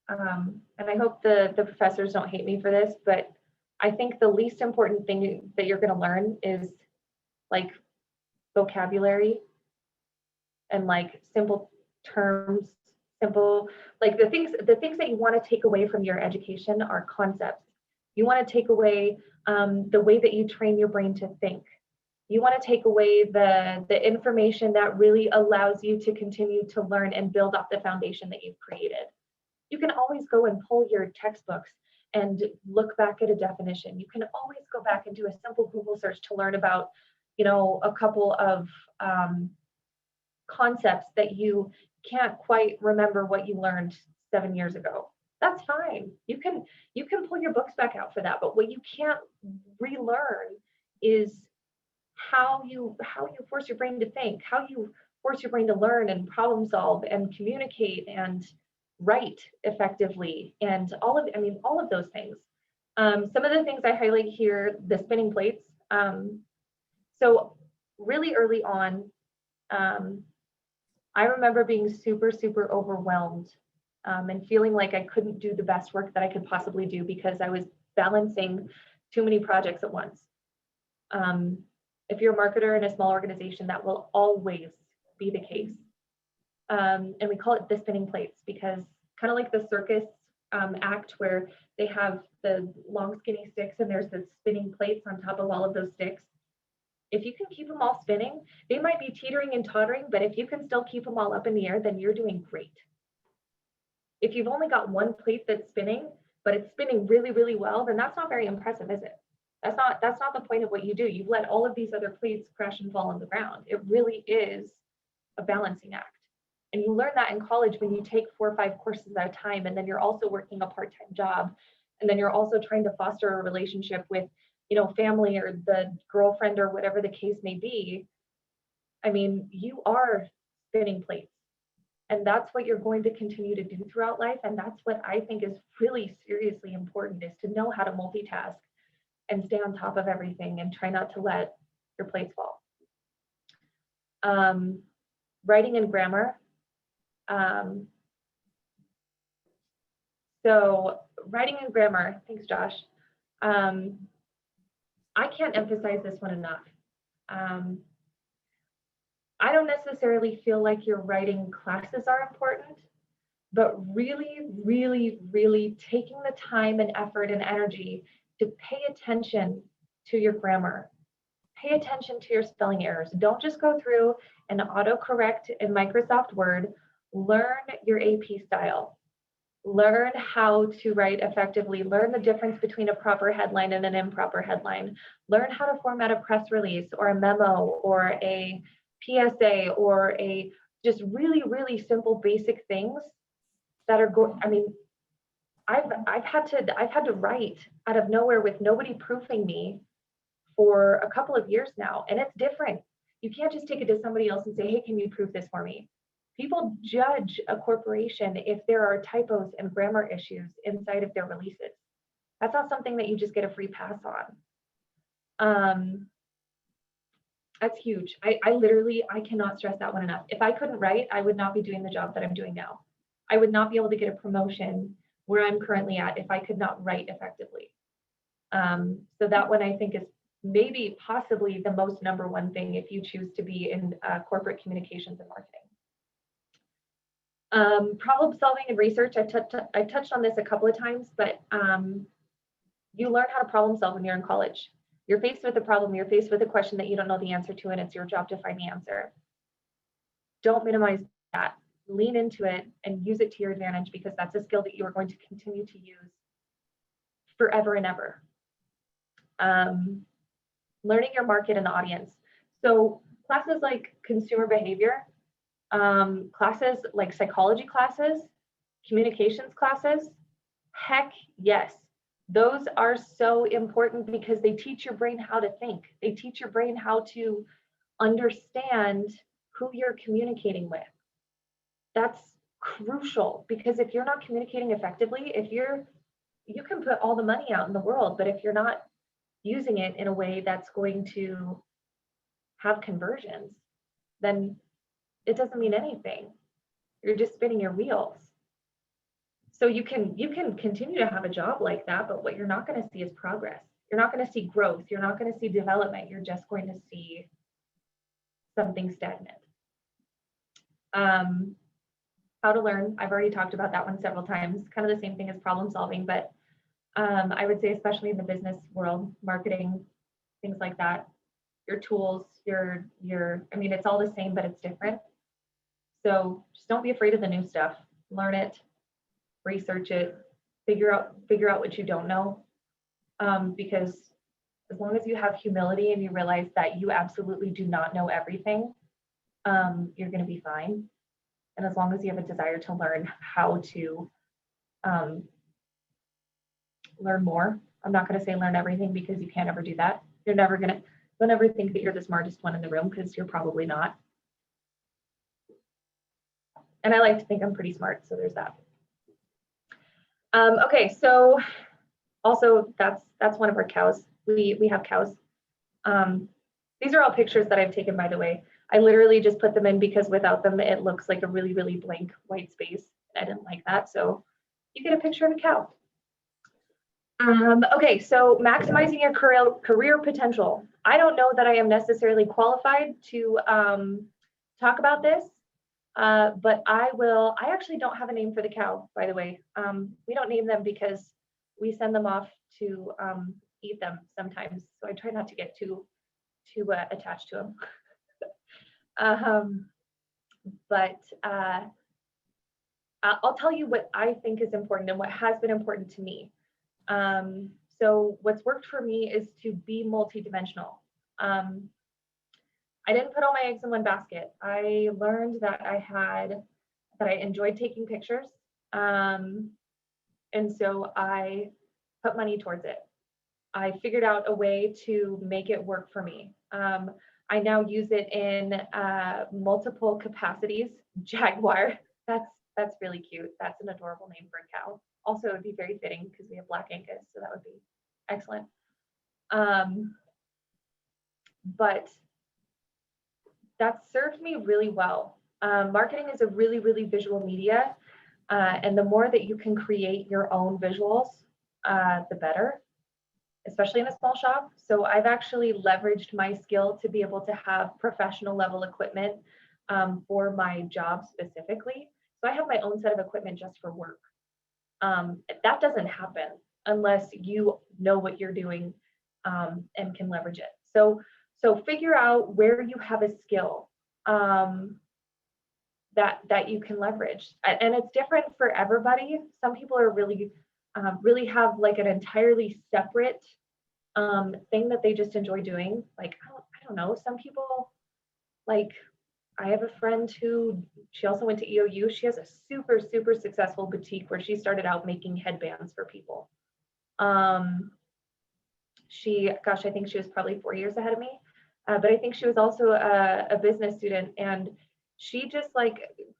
and I hope the professors don't hate me for this, but I think the least important thing that you're going to learn is like vocabulary and like simple terms, like the things that you want to take away from your education are concepts. You want to take away the way that you train your brain to think. You want to take away the information that really allows you to continue to learn and build off the foundation that you've created. You can always go and pull your textbooks and look back at a definition. You can always go back and do a simple Google search to learn about, you know, a couple of concepts that you can't quite remember what you learned 7 years ago. That's fine. You can pull your books back out for that. But what you can't relearn is how you force your brain to think, how you force your brain to learn and problem solve and communicate and write effectively, and all of those things. Some of the things I highlight here, the spinning plates. So really early on, I remember being super, super overwhelmed and feeling like I couldn't do the best work that I could possibly do because I was balancing too many projects at once. If you're a marketer in a small organization, that will always be the case. And we call it the spinning plates because kind of like the circus act where they have the long skinny sticks and there's the spinning plates on top of all of those sticks. If you can keep them all spinning, they might be teetering and tottering, but if you can still keep them all up in the air, then you're doing great. If you've only got one plate that's spinning, but it's spinning really, really well, then that's not very impressive, is it? That's not the point of what you do. You've let all of these other plates crash and fall on the ground. It really is a balancing act. And you learn that in college when you take 4 or 5 courses at a time, and then you're also working a part-time job, and then you're also trying to foster a relationship with, you know, family or the girlfriend or whatever the case may be. I mean, you are spinning plates. And that's what you're going to continue to do throughout life. And that's what I think is really seriously important, is to know how to multitask and stay on top of everything and try not to let your plates fall. writing and grammar. So writing and grammar, thanks Josh. I can't emphasize this one enough. I don't necessarily feel like your writing classes are important, but really, really, really taking the time and effort and energy to pay attention to your grammar. Pay attention to your spelling errors. Don't just go through and autocorrect in Microsoft Word. Learn your AP style. Learn how to write effectively. Learn the difference between a proper headline and an improper headline. Learn how to format a press release or a memo or a PSA or a just really, really simple basic things that are going. I mean, I've had to write out of nowhere with nobody proofing me for a couple of years now, and it's different. You can't just take it to somebody else and say, hey, can you proof this for me? People judge a corporation if there are typos and grammar issues inside of their releases. That's not something that you just get a free pass on. That's huge. I literally cannot stress that one enough. If I couldn't write, I would not be doing the job that I'm doing now. I would not be able to get a promotion where I'm currently at if I could not write effectively. So that one I think is maybe possibly the most number one thing if you choose to be in corporate communications and marketing. Problem solving and research, I've touched on this a couple of times, but you learn how to problem solve when you're in college. You're faced with a problem, you're faced with a question that you don't know the answer to, and it's your job to find the answer. Don't minimize that. Lean into it and use it to your advantage, because that's a skill that you are going to continue to use forever and ever. Learning your market and audience. So classes like consumer behavior, classes like psychology classes, communications classes, heck yes. Those are so important because they teach your brain how to think. They teach your brain how to understand who you're communicating with. That's crucial, because if you're not communicating effectively, you can put all the money out in the world, but if you're not using it in a way that's going to have conversions, then it doesn't mean anything. You're just spinning your wheels. So you can continue to have a job like that, but what you're not going to see is progress. You're not going to see growth. You're not going to see development. You're just going to see something stagnant. How to learn. I've already talked about that one several times. Kind of the same thing as problem solving, but I would say especially in the business world, marketing, things like that, your tools, I mean, it's all the same, but it's different. So just don't be afraid of the new stuff. Learn it, research it, figure out what you don't know. Because as long as you have humility and you realize that you absolutely do not know everything, you're going to be fine. And as long as you have a desire to learn how to learn more, I'm not going to say learn everything, because you can't ever do that. Don't ever think that you're the smartest one in the room, because you're probably not. And I like to think I'm pretty smart, so there's that. Okay, so also that's one of our cows. We have cows. These are all pictures that I've taken, by the way. I literally just put them in because without them, it looks like a really, really blank white space. I didn't like that, so you get a picture of a cow. Okay, so maximizing your career potential. I don't know that I am necessarily qualified to talk about this, but I actually don't have a name for the cow, by the way. We don't name them because we send them off to eat them sometimes, so I try not to get too attached to them. But I'll tell you what I think is important and what has been important to me. So what's worked for me is to be multidimensional. I didn't put all my eggs in one basket. I learned that I enjoyed taking pictures. And so I put money towards it. I figured out a way to make it work for me. I now use it in multiple capacities. Jaguar, that's really cute. That's an adorable name for a cow. Also, it would be very fitting because we have Black Angus, so that would be excellent. But that served me really well. Marketing is a really, really visual media. And the more that you can create your own visuals, the better, especially in a small shop. So I've actually leveraged my skill to be able to have professional level equipment for my job specifically. So I have my own set of equipment just for work. That doesn't happen unless you know what you're doing and can leverage it. So figure out where you have a skill that you can leverage. And it's different for everybody. Some people are really have like an entirely separate thing that they just enjoy doing. Like, I don't know, some people, like, I have a friend who, she also went to EOU. She has a super, super successful boutique where she started out making headbands for people. Gosh, I think she was probably 4 years ahead of me. But I think she was also a business student, and she just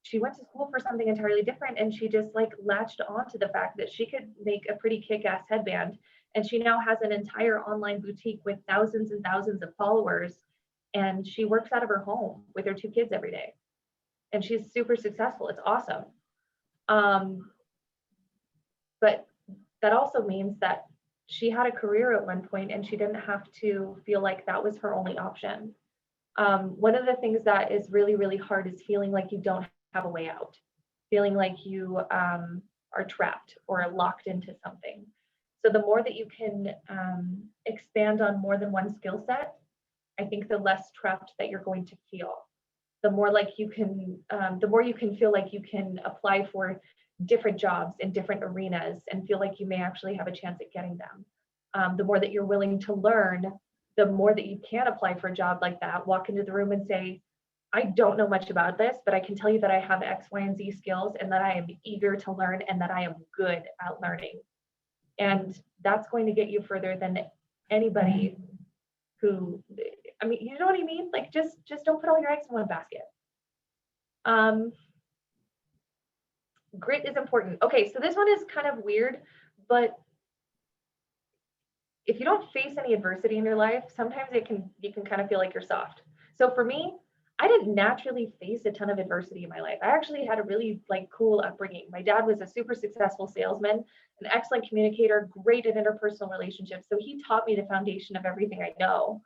she went to school for something entirely different, and she just latched on to the fact that she could make a pretty kick-ass headband. And she now has an entire online boutique with thousands and thousands of followers. And she works out of her home with her 2 kids every day. And she's super successful. It's awesome. But that also means that she had a career at one point and she didn't have to feel like that was her only option. One of the things that is really, really hard is feeling like you don't have a way out, feeling like you are trapped or locked into something. So the more that you can expand on more than one skill set, I think the less trapped that you're going to feel. The more you can feel like you can apply for different jobs in different arenas and feel like you may actually have a chance at getting them. The more that you're willing to learn, the more that you can apply for a job like that, walk into the room and say, I don't know much about this, but I can tell you that I have X, Y, and Z skills and that I am eager to learn and that I am good at learning. And that's going to get you further than anybody who, I mean, you know what I mean? Like, just don't put all your eggs in one basket. Grit is important. Okay, so this one is kind of weird, but if you don't face any adversity in your life, sometimes you can kind of feel like you're soft. So for me, I didn't naturally face a ton of adversity in my life. I actually had a really cool upbringing. My dad was a super successful salesman, an excellent communicator, great at interpersonal relationships. So he taught me the foundation of everything I know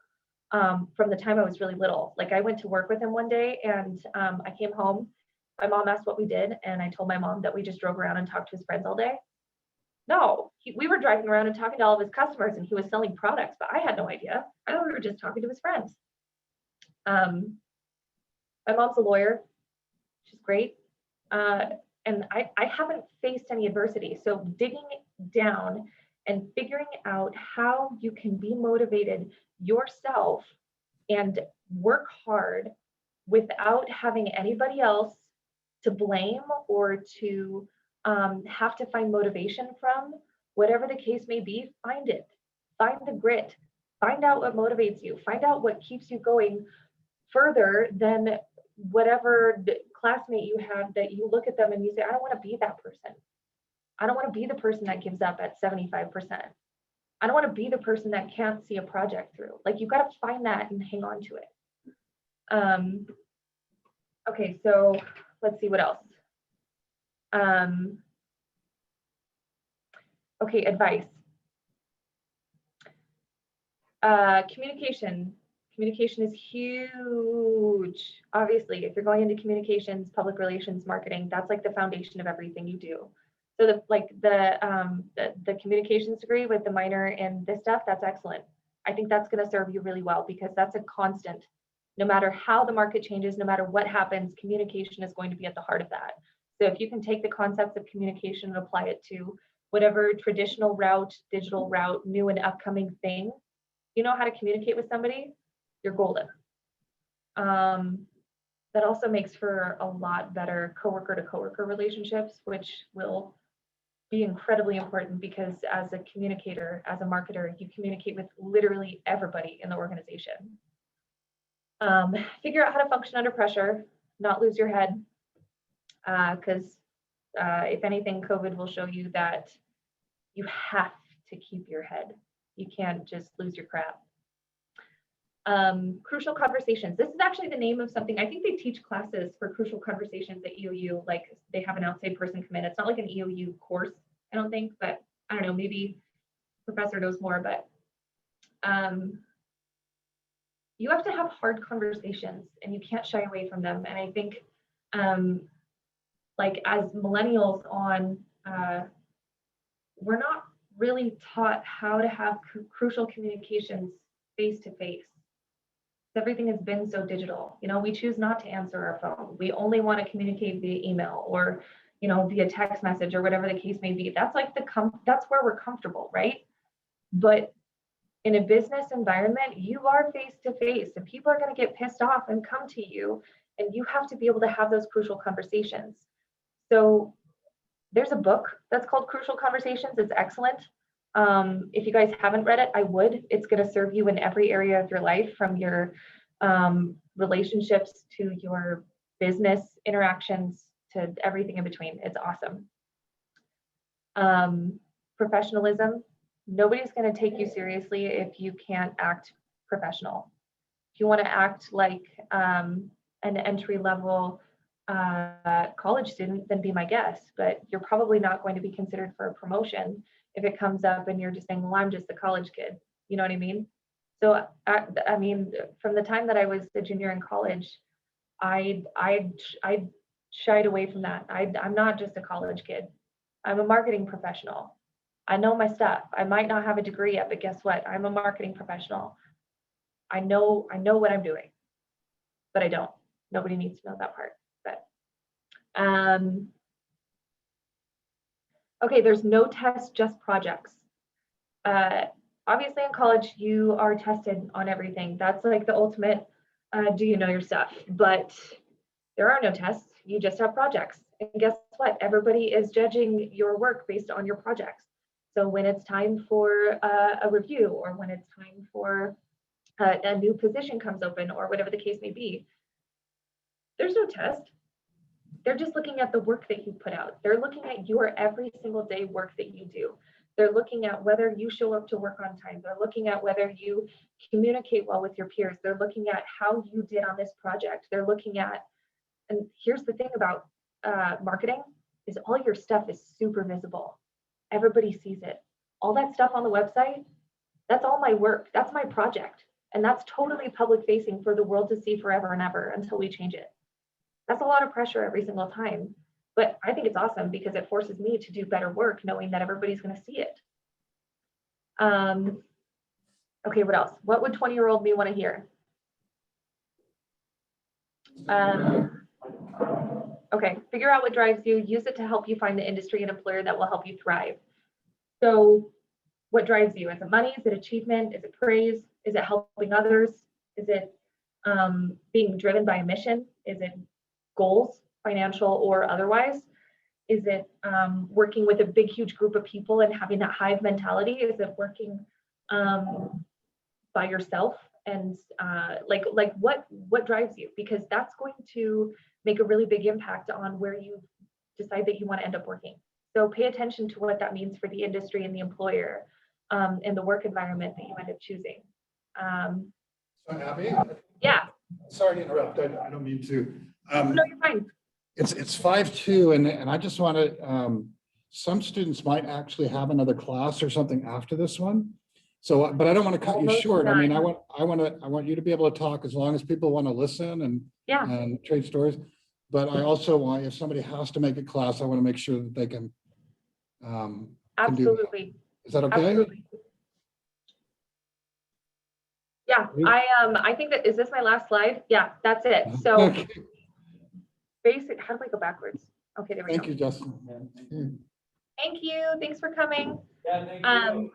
from the time I was really little. Like, I went to work with him one day and I came home. My mom asked what we did, and I told my mom that we just drove around and talked to his friends all day. No, we were driving around and talking to all of his customers, and he was selling products, but I had no idea. I thought we were just talking to his friends. My mom's a lawyer. She's great. And I haven't faced any adversity. So digging down and figuring out how you can be motivated yourself and work hard without having anybody else to blame or to have to find motivation from, whatever the case may be, find it. Find the grit. Find out what motivates you. Find out what keeps you going further than whatever classmate you have that you look at them and you say, I don't want to be that person. I don't want to be the person that gives up at 75%. I don't want to be the person that can't see a project through. Like, you've got to find that and hang on to it. Okay, so let's see what else. Okay, advice. Communication is huge. Obviously, if you're going into communications, public relations, marketing, that's like the foundation of everything you do. So the communications degree with the minor in this stuff, that's excellent. I think that's going to serve you really well because that's a constant. No matter how the market changes, no matter what happens, communication is going to be at the heart of that. So if you can take the concepts of communication and apply it to whatever traditional route, digital route, new and upcoming thing, you know how to communicate with somebody, you're golden. That also makes for a lot better coworker to coworker relationships, which will be incredibly important because as a communicator, as a marketer, you communicate with literally everybody in the organization. Figure out how to function under pressure, not lose your head, because if anything, COVID will show you that you have to keep your head. You can't just lose your crap. Crucial conversations. This is actually the name of something. I think they teach classes for crucial conversations at EOU. Like they have an outside person come in. It's not like an EOU course, I don't think, but I don't know, maybe professor knows more, but you have to have hard conversations and you can't shy away from them. And I think like as millennials on, we're not really taught how to have crucial communications face to face. Everything has been so digital. You know, we choose not to answer our phone. We only want to communicate via email or, you know, via text message or whatever the case may be. That's like that's where we're comfortable, right? But in a business environment, you are face to face and people are going to get pissed off and come to you, and you have to be able to have those crucial conversations. So there's a book that's called Crucial Conversations. It's excellent. If you guys haven't read it, I would. It's going to serve you in every area of your life, from your relationships to your business interactions to everything in between. It's awesome. Professionalism. Nobody's going to take you seriously if you can't act professional. If you want to act like an entry-level college student, then be my guest, but you're probably not going to be considered for a promotion if it comes up and you're just saying, well, I'm just a college kid. You know what I mean? So, I mean, from the time that I was a junior in college, I shied away from that. I'm not just a college kid. I'm a marketing professional. I know my stuff. I might not have a degree yet, but guess what? I'm a marketing professional. I know what I'm doing, but I don't. Nobody needs to know that part. But okay, there's no test, just projects. Obviously in college, you are tested on everything. That's like the ultimate, do you know your stuff? But there are no tests, you just have projects. And guess what? Everybody is judging your work based on your projects. So when it's time for a review, or when it's time for a new position comes open, or whatever the case may be, there's no test. They're just looking at the work that you put out. They're looking at your every single day work that you do. They're looking at whether you show up to work on time. They're looking at whether you communicate well with your peers. They're looking at how you did on this project. They're looking at, and here's the thing about marketing, is all your stuff is super visible. Everybody sees it. All that stuff on the website, that's all my work. That's my project. And that's totally public facing for the world to see forever and ever until we change it. That's a lot of pressure every single time. But I think it's awesome because it forces me to do better work knowing that everybody's going to see it. Okay, what else? What would 20-year-old me want to hear? Okay, figure out what drives you, use it to help you find the industry and employer that will help you thrive. So what drives you? Is it money? Is it achievement? Is it praise? Is it helping others? Is it being driven by a mission? Is it goals, financial or otherwise? Is it working with a big, huge group of people and having that hive mentality? Is it working by yourself? And like what drives you? Because that's going to make a really big impact on where you decide that you want to end up working. So pay attention to what that means for the industry and the employer and the work environment that you end up choosing. So Abby? Yeah. Sorry to interrupt. I don't mean to. No, you're fine. It's 5:02 and I just want to, some students might actually have another class or something after this one. So, but I don't want to cut you Almost short. I mean, I done. want you to be able to talk as long as people want to listen Yeah. and trade stories. But I also want, if somebody has to make a class, I want to make sure that they can do that. Absolutely. Is that okay? Absolutely. Yeah, I think that, is this my last slide? Yeah, that's it. So Okay. basic, how do I go backwards? Okay, there we Thank go. you, Justin. Thank you. Thanks for coming. Yeah, thank you.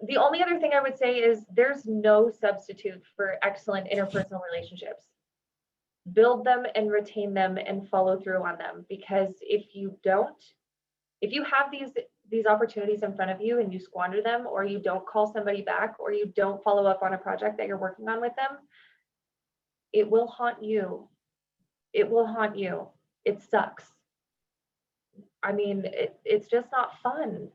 The only other thing I would say is there's no substitute for excellent interpersonal relationships. Build them and retain them and follow through on them, because if you don't, if you have these opportunities in front of you and you squander them, or you don't call somebody back, or you don't follow up on a project that you're working on with them, it will haunt you. It will haunt you. It sucks. I mean, it's just not fun.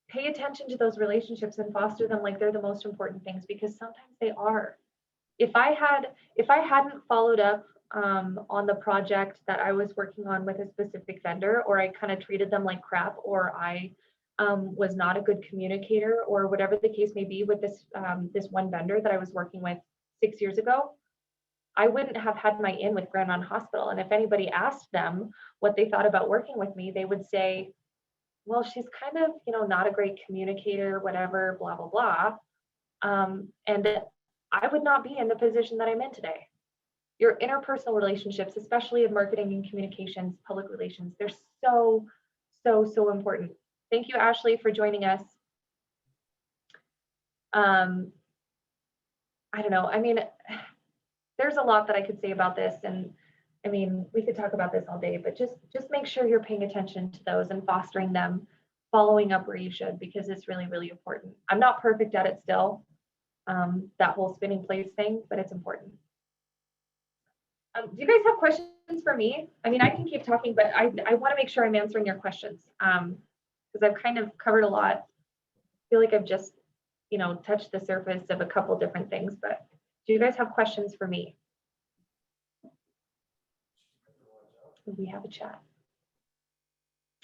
pay attention to those relationships and foster them like they're the most important things, because sometimes they are. If I hadn't followed up on the project that I was working on with a specific vendor, or I kind of treated them like crap, or I was not a good communicator, or whatever the case may be with this one vendor that I was working with 6 years ago, I wouldn't have had my in with Grande Ronde Hospital. And if anybody asked them what they thought about working with me, they would say, well, she's kind of, not a great communicator, whatever, blah, blah, blah. And I would not be in the position that I'm in today. Your interpersonal relationships, especially in marketing and communications, public relations, they're so, so, so important. Thank you, Ashley, for joining us. I don't know. I mean, there's a lot that I could say about this, and I mean, we could talk about this all day, but just make sure you're paying attention to those and fostering them, following up where you should, because it's really, really important. I'm not perfect at it still, that whole spinning plates thing, but it's important. Do you guys have questions for me? I mean, I can keep talking, but I want to make sure I'm answering your questions, because I've kind of covered a lot. I feel like I've just, touched the surface of a couple different things, but do you guys have questions for me? We have a chat.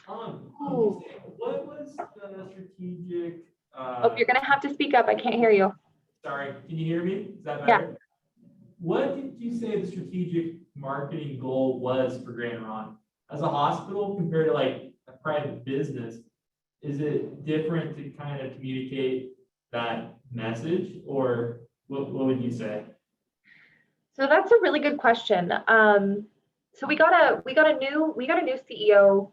Can you say, what was the strategic? Oh, you're gonna have to speak up. I can't hear you. Sorry, can you hear me? Is that Yeah. better? What did you say the strategic marketing goal was for Grande Ronde? As a hospital compared to like a private business, is it different to kind of communicate that message, or what would you say? So that's a really good question. So we got a new CEO,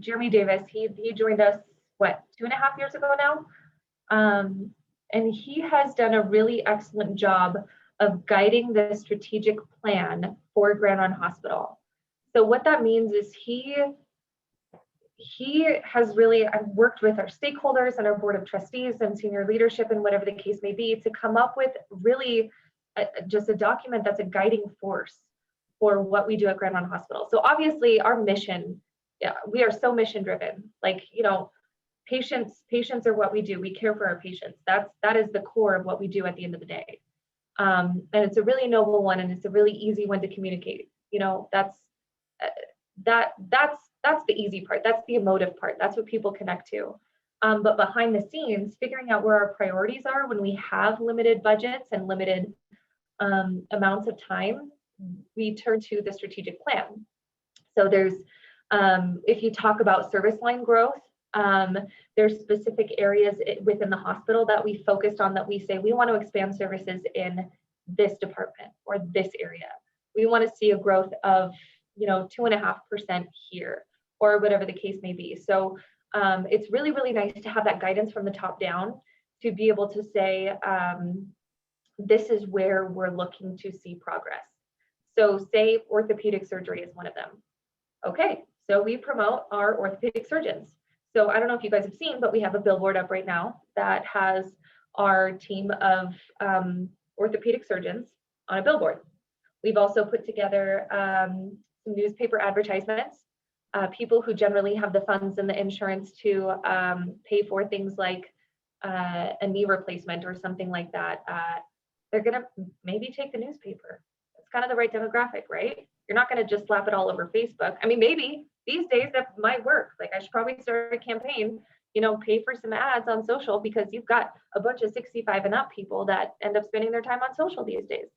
Jeremy Davis. He joined us 2.5 years ago now, and he has done a really excellent job of guiding the strategic plan for Grande Ronde Hospital. So what that means is he has really worked with our stakeholders and our board of trustees and senior leadership and whatever the case may be to come up with really just a document that's a guiding force for what we do at Grande Ronde Hospital. So obviously our mission, we are so mission driven. Like, patients are what we do. We care for our patients. That is the core of what we do at the end of the day. And it's a really noble one, and it's a really easy one to communicate. That's the easy part. That's the emotive part. That's what people connect to. But behind the scenes, figuring out where our priorities are when we have limited budgets and limited amounts of time, we turn to the strategic plan. So there's, if you talk about service line growth, there's specific areas within the hospital that we focused on, that we say we want to expand services in this department or this area. We want to see a growth of 2.5% here, or whatever the case may be. So it's really, really nice to have that guidance from the top down to be able to say, this is where we're looking to see progress. So say orthopedic surgery is one of them. Okay, so we promote our orthopedic surgeons. So I don't know if you guys have seen, but we have a billboard up right now that has our team of orthopedic surgeons on a billboard. We've also put together some newspaper advertisements. People who generally have the funds and the insurance to pay for things like a knee replacement or something like that, they're gonna maybe take the newspaper. It's kind of the right demographic, right? You're not gonna just slap it all over Facebook. I mean, maybe these days that might work. Like, I should probably start a campaign, pay for some ads on social, because you've got a bunch of 65 and up people that end up spending their time on social these days.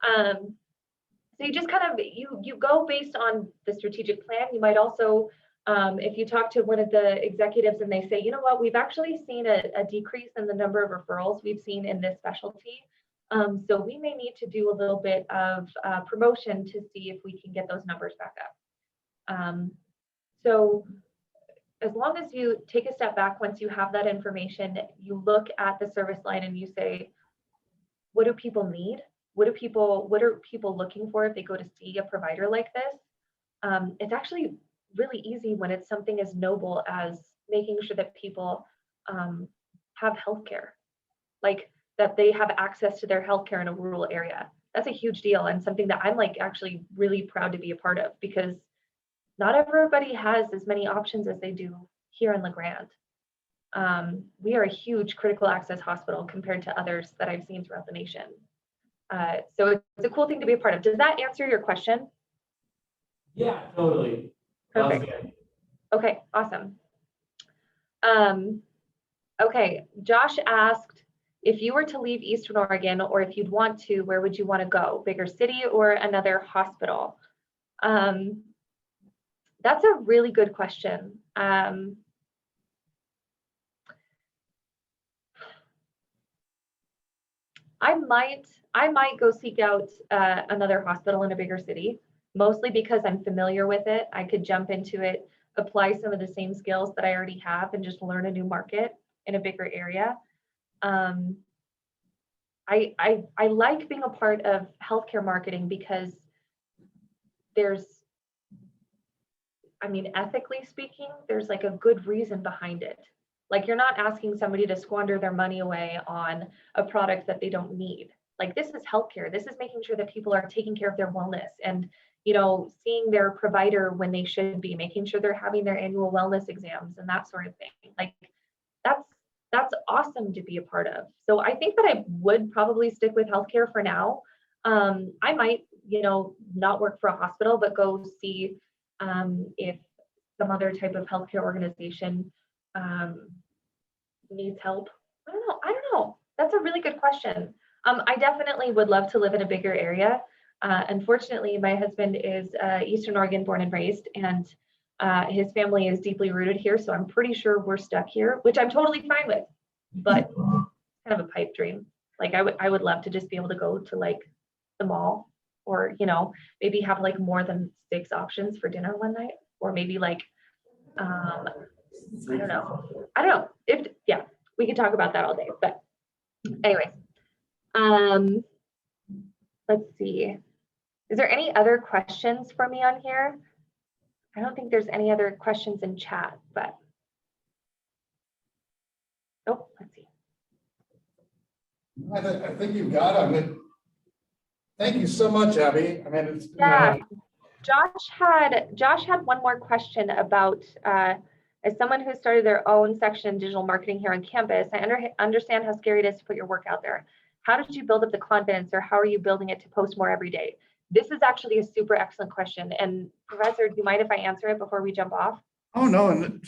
So you just kind of, you go based on the strategic plan. You might also, if you talk to one of the executives and they say, you know what, we've actually seen a decrease in the number of referrals we've seen in this specialty. So we may need to do a little bit of promotion to see if we can get those numbers back up. So as long as you take a step back, once you have that information, you look at the service line and you say, what do people need? What are people looking for if they go to see a provider like this? It's actually really easy when it's something as noble as making sure that people have healthcare, like that they have access to their healthcare in a rural area. That's a huge deal, and something that I'm actually really proud to be a part of, because not everybody has as many options as they do here in La Grande. We are a huge critical access hospital compared to others that I've seen throughout the nation. So it's a cool thing to be a part of. Does that answer your question? Yeah, totally. That was Perfect. good. Okay, awesome. Okay, Josh asked, if you were to leave Eastern Oregon, or if you'd want to, where would you want to go? Bigger city or another hospital? That's a really good question. I might go seek out another hospital in a bigger city, mostly because I'm familiar with it. I could jump into it, apply some of the same skills that I already have, and just learn a new market in a bigger area. I like being a part of healthcare marketing because ethically speaking, there's like a good reason behind it. Like, you're not asking somebody to squander their money away on a product that they don't need. Like, this is healthcare. This is making sure that people are taking care of their wellness and, seeing their provider when they should be, making sure they're having their annual wellness exams and that sort of thing. Like, that's awesome to be a part of. So I think that I would probably stick with healthcare for now. I might, not work for a hospital, but go see if some other type of healthcare organization needs help. I don't know. That's a really good question. I definitely would love to live in a bigger area. Unfortunately, my husband is Eastern Oregon born and raised, and his family is deeply rooted here. So I'm pretty sure we're stuck here, which I'm totally fine with, but kind of a pipe dream. Like, I would love to just be able to go to like the mall, or, maybe have like more than 6 options for dinner one night, or maybe like, I don't know. Yeah, we could talk about that all day, but anyway, let's see. Is there any other questions for me on here? I don't think there's any other questions in chat, but oh, let's see. I think you've got it. I mean, thank you so much, Abby. I mean, it's been, Yeah, Josh had one more question about, as someone who started their own section in digital marketing here on campus, I understand how scary it is to put your work out there. How did you build up the confidence, or how are you building it to post more every day? This is actually a super excellent question. And Professor, do you mind if I answer it before we jump off? oh, no, and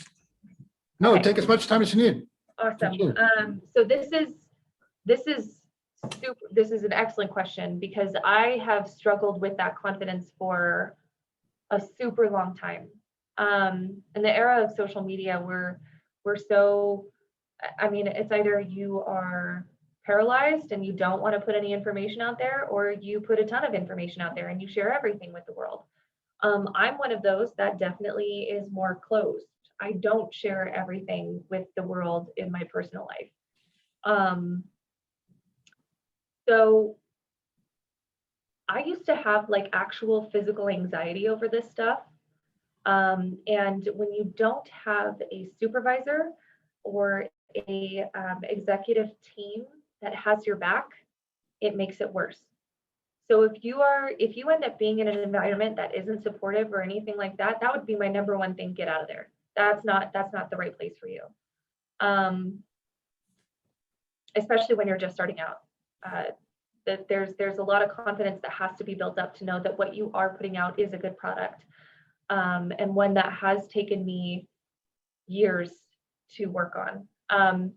no, Okay. take as much time as you need. Awesome. Sure. So this is an excellent question, because I have struggled with that confidence for a super long time. In the era of social media, we're so, it's either you are paralyzed and you don't want to put any information out there, or you put a ton of information out there and you share everything with the world. I'm one of those that definitely is more closed. I don't share everything with the world in my personal life. So I used to have like actual physical anxiety over this stuff. And when you don't have a supervisor or a executive team that has your back, it makes it worse. So if you end up being in an environment that isn't supportive or anything like that, that would be my number one thing: get out of there. That's not the right place for you. Especially when you're just starting out. That there's a lot of confidence that has to be built up to know that what you are putting out is a good product. And one that has taken me years to work on.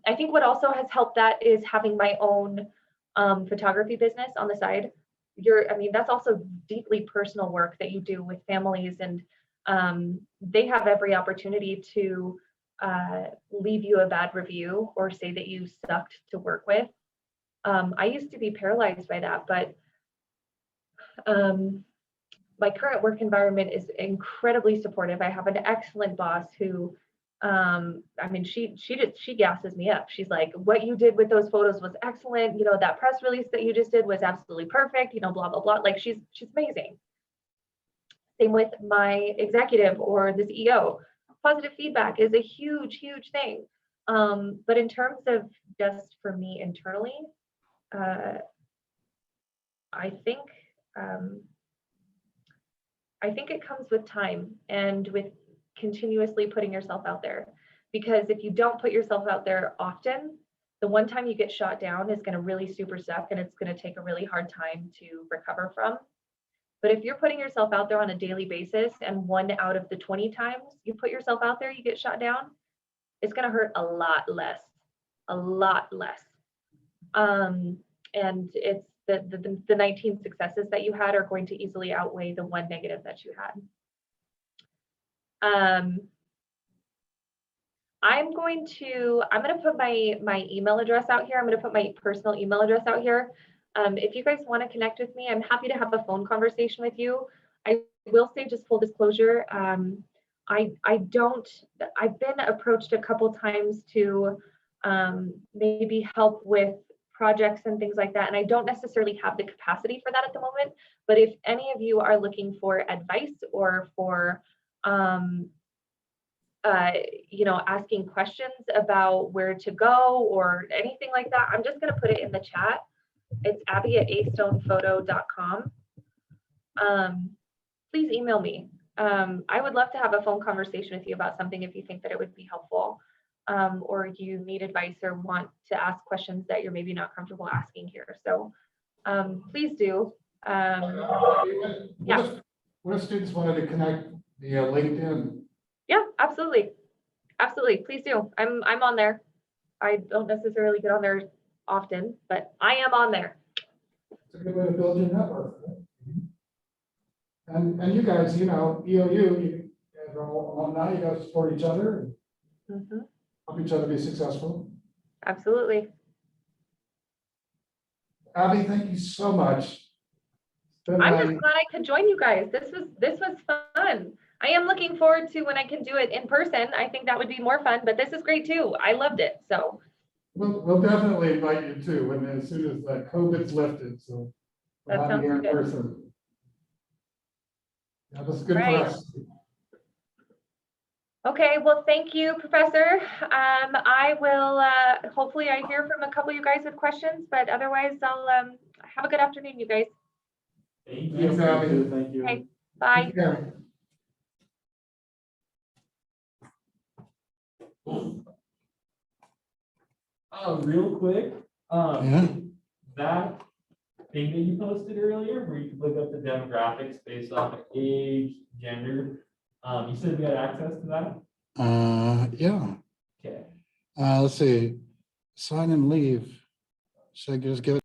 I think what also has helped that is having my own photography business on the side. That's also deeply personal work that you do with families, and they have every opportunity to leave you a bad review or say that you sucked to work with. I used to be paralyzed by that, but my current work environment is incredibly supportive. I have an excellent boss who, she gasses me up. She's like, what you did with those photos was excellent. That press release that you just did was absolutely perfect, blah, blah, blah. Like, she's amazing. Same with my executive or the CEO. Positive feedback is a huge, huge thing. But in terms of just for me internally, I think it comes with time and with continuously putting yourself out there, Because if you don't put yourself out there often, the one time you get shot down is going to really super suck, and it's going to take a really hard time to recover from. But if you're putting yourself out there on a daily basis, and 1 out of the 20 times you put yourself out there, you get shot down, it's going to hurt a lot less. And it's the 19 successes that you had are going to easily outweigh the 1 negative that you had. I'm going to put my email address out here. I'm going to put my personal email address out here. If you guys want to connect with me, I'm happy to have a phone conversation with you. I will say, just full disclosure, I've been approached a couple times to maybe help with projects and things like that, and I don't necessarily have the capacity for that at the moment. But if any of you are looking for advice or for asking questions about where to go or anything like that, I'm just going to put it in the chat. It's abby@astonePhoto.com. Please email me. I would love to have a phone conversation with you about something if you think that it would be helpful, or you need advice or want to ask questions that you're maybe not comfortable asking here. So please do. What if students wanted to connect via LinkedIn? Yeah, absolutely. Absolutely. Please do. I'm on there. I don't necessarily get on there often, but I am on there. It's a good way to build your network. Right? And you guys, EOU, you guys are all alumni, you guys support each other and help each other be successful. Absolutely. Abby, thank you so much. I'm just glad I could join you guys. This was fun. I am looking forward to when I can do it in person. I think that would be more fun, but this is great too. I loved it. So we'll definitely invite you too as soon as COVID's lifted. So we'll have you here in person. That was good for us. Okay, well, thank you, Professor. I will, hopefully I hear from a couple of you guys with questions, but otherwise I'll have a good afternoon, you guys. Thank you. Thanks, Abby. Thank you. Okay, bye. Yeah. Real quick, Yeah. that thing that you posted earlier, where you could look up the demographics based off of age, gender, you said you had access to that? Yeah. Okay. Let's see. Sign and leave. Should I just give it